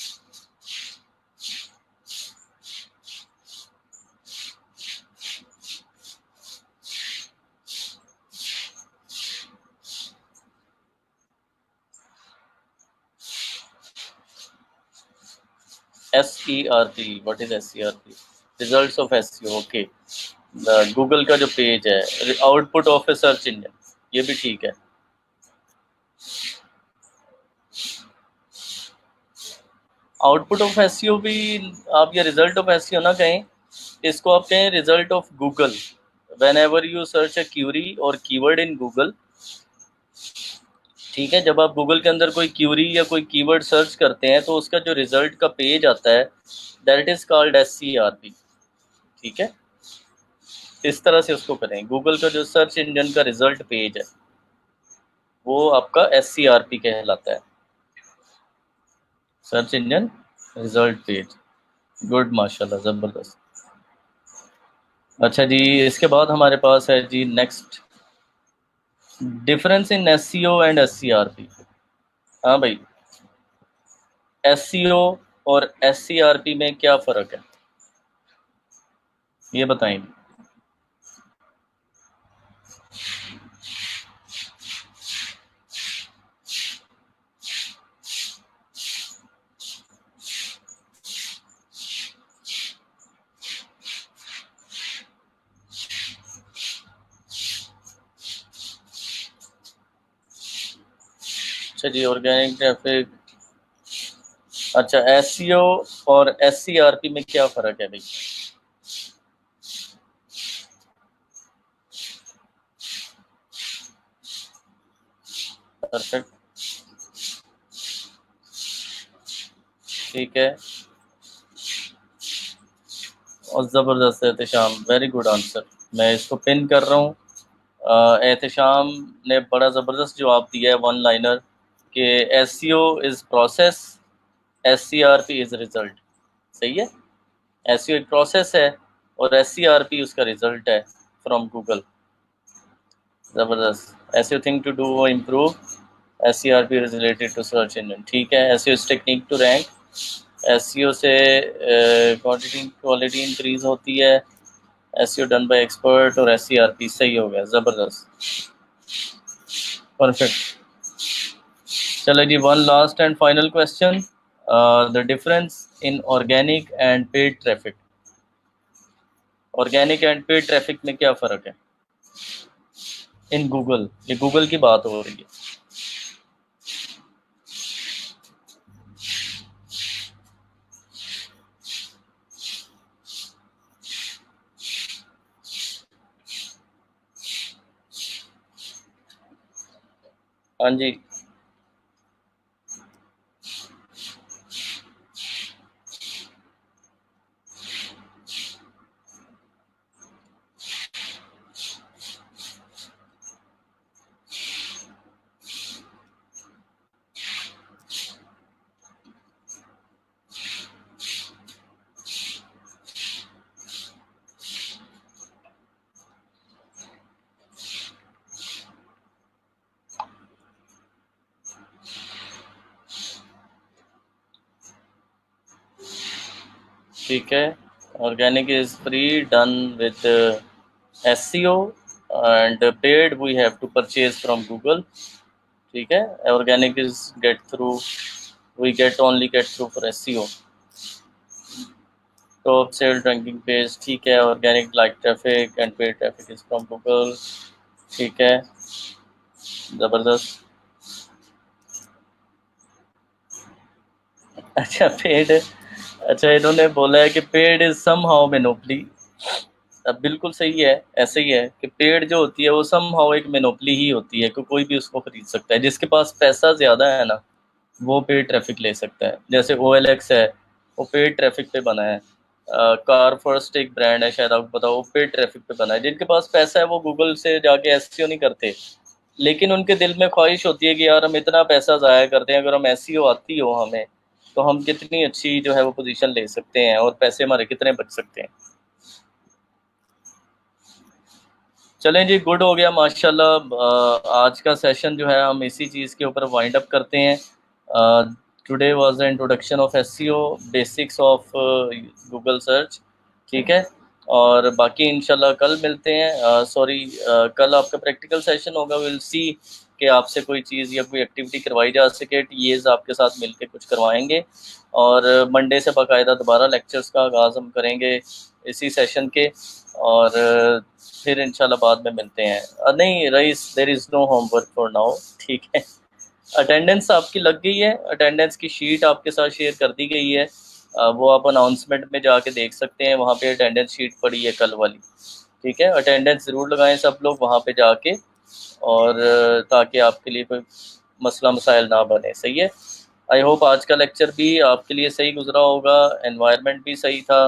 SERP, what is SCRP? Results of SEO, okay. Google का जो पेज है, output of A search engine, ये भी ठीक है। आउटपुट ऑफ एसईओ भी आप ये रिजल्ट ऑफ एसईओ ना कहें, इसको आप कहें result of Google. Whenever you search a query और कीवर्ड इन गूगल, ठीक है, जब आप गूगल के अंदर कोई क्यूरी या कोई कीवर्ड सर्च करते हैं तो उसका जो रिजल्ट का पेज आता है दैट इज कॉल्ड SCRP, ठीक है। इस तरह से उसको करें, गूगल का जो सर्च इंजन का रिजल्ट पेज है वो आपका SCRP कहलाता है, search engine result page. Good, माशाल्लाह, ज़बरदस्त। अच्छा जी, इसके बाद हमारे पास है जी next, difference in SEO and SCRP। हाँ भाई, SEO और SCRP में क्या फ़र्क है, ये बताएंगे। अच्छा जी, ऑर्गेनिक ट्रैफिक, अच्छा SEO और SCRP में क्या फ़र्क है भाई? परफेक्ट, ठीक है, और ज़बरदस्त एहतशाम, वेरी गुड आंसर। मैं इसको पिन कर रहा हूँ। एहतशाम ने बड़ा ज़बरदस्त जवाब दिया है, वन लाइनर, कि SEO is process, SCRP is result. सही है, SEO एक प्रोसेस है और SCRP उसका रिज़ल्ट है फ्रॉम गूगल। ज़बरदस्त। SEO thing to do improve, SCRP is related to search engine, ठीक है। SEO is technique to rank, SEO से क्वालिटी इंक्रीज होती है, SEO डन बाय एक्सपर्ट, और SCRP सही हो गया, ज़बरदस्त, परफेक्ट। चलो जी, one last and final question, the difference in organic and paid traffic. Organic and paid traffic में क्या फ़र्क है इन गूगल? ये गूगल की बात हो रही है। हाँ जी, ठीक है। Organic is free, done with SEO, and paid we have to purchase from Google, ठीक है। Organic is get through, we get only get through for SEO। Top sale ranking page, ठीक है। Organic like traffic and paid traffic is from Google, ठीक है, ज़बरदस्त। अच्छा, paid, अच्छा इन्होंने बोला है कि पेड इज समहाउ मोनोपली। अब बिल्कुल सही है, ऐसे ही है कि पेड जो होती है वो समहाउ एक मोनोपली ही होती है कि कोई भी उसको खरीद सकता है, जिसके पास पैसा ज़्यादा है ना वो पेड ट्रैफिक ले सकता है। जैसे OLX है, वो पेड ट्रैफिक पे बना है। कार फर्स्ट एक ब्रांड है, शायद आपको पता हो, वो पेड ट्रैफिक पे बना है। जिनके पास पैसा है वो गूगल से जाके SEO नहीं करते, लेकिन उनके दिल में ख्वाहिश होती है कि यार हम इतना पैसा ज़ाया करते हैं, अगर हम SEO आती हो हमें तो हम कितनी अच्छी जो है वो पोजीशन ले सकते हैं और पैसे हमारे कितने बच सकते हैं। चलें जी, गुड हो गया माशाल्लाह। आज का सेशन जो है हम इसी चीज़ के ऊपर वाइंड अप करते हैं। Today was the introduction of SEO, basics of Google search, ठीक है। और बाकी इंशाल्लाह कल मिलते हैं। सॉरी, कल आपका प्रैक्टिकल सेशन होगा। विल सी कि आपसे कोई चीज़ या कोई एक्टिविटी करवाई जा सके। टीएज आपके साथ मिलके कुछ करवाएंगे और मंडे से बाकायदा दोबारा लेक्चर्स का आगाज़ हम करेंगे इसी सेशन के। और फिर इंशाल्लाह बाद में मिलते हैं। नहीं Rais, there is no homework for now, ठीक है। अटेंडेंस आपकी लग गई है, अटेंडेंस की शीट आपके साथ शेयर कर दी गई है। वो आप अनाउंसमेंट में जाके देख सकते हैं, वहाँ पे अटेंडेंस शीट पड़ी है कल वाली, ठीक है। अटेंडेंस ज़रूर लगाएं सब लोग वहाँ पे जाके, और ताकि आपके लिए कोई मसला मसाइल ना बने, सही है। आई होप आज का लेक्चर भी आपके लिए सही गुजरा होगा, एनवायरनमेंट भी सही था,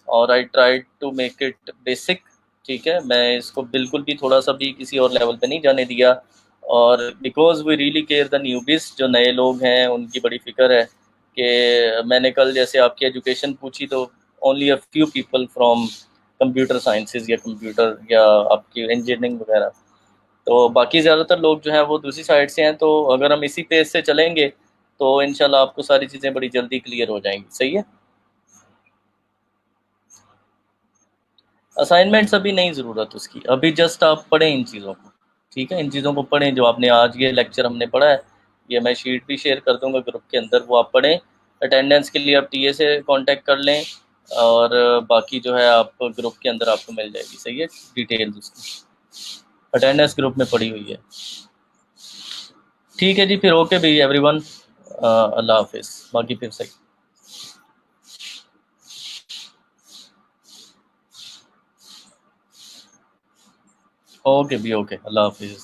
और I tried to make it basic, ठीक है। मैं इसको बिल्कुल भी थोड़ा सा भी किसी और लेवल पे नहीं जाने दिया। और because we really care the newbies, जो नए लोग हैं उनकी बड़ी फिक्र है कि मैंने कल जैसे आपकी एजुकेशन पूछी तो only a few people from computer sciences या कंप्यूटर या आपकी इंजीनियरिंग वगैरह, तो बाकी ज़्यादातर लोग जो हैं वो दूसरी साइड से हैं। तो अगर हम इसी पेज से चलेंगे तो इंशाल्लाह आपको सारी चीज़ें बड़ी जल्दी क्लियर हो जाएंगी, सही है। असाइनमेंट्स अभी नहीं ज़रूरत उसकी, अभी जस्ट आप पढ़ें इन चीज़ों को, ठीक है। इन चीज़ों को पढ़ें जो आपने आज ये लेक्चर हमने पढ़ा है, ये मैं शीट भी शेयर कर दूंगा ग्रुप के अंदर, वो आप पढ़ें। अटेंडेंस के लिए आप टीए से कांटेक्ट कर लें, और बाकी जो है आप ग्रुप के अंदर आपको मिल जाएगी, सही है, डिटेल्स उसकी अटेंडेंस ग्रुप में पड़ी हुई है। ठीक है जी, फिर ओके भाई एवरीवन, अल्लाह हाफिज़। बाकी फिर सही, ओके भी ओके, अल्लाह हाफिज़।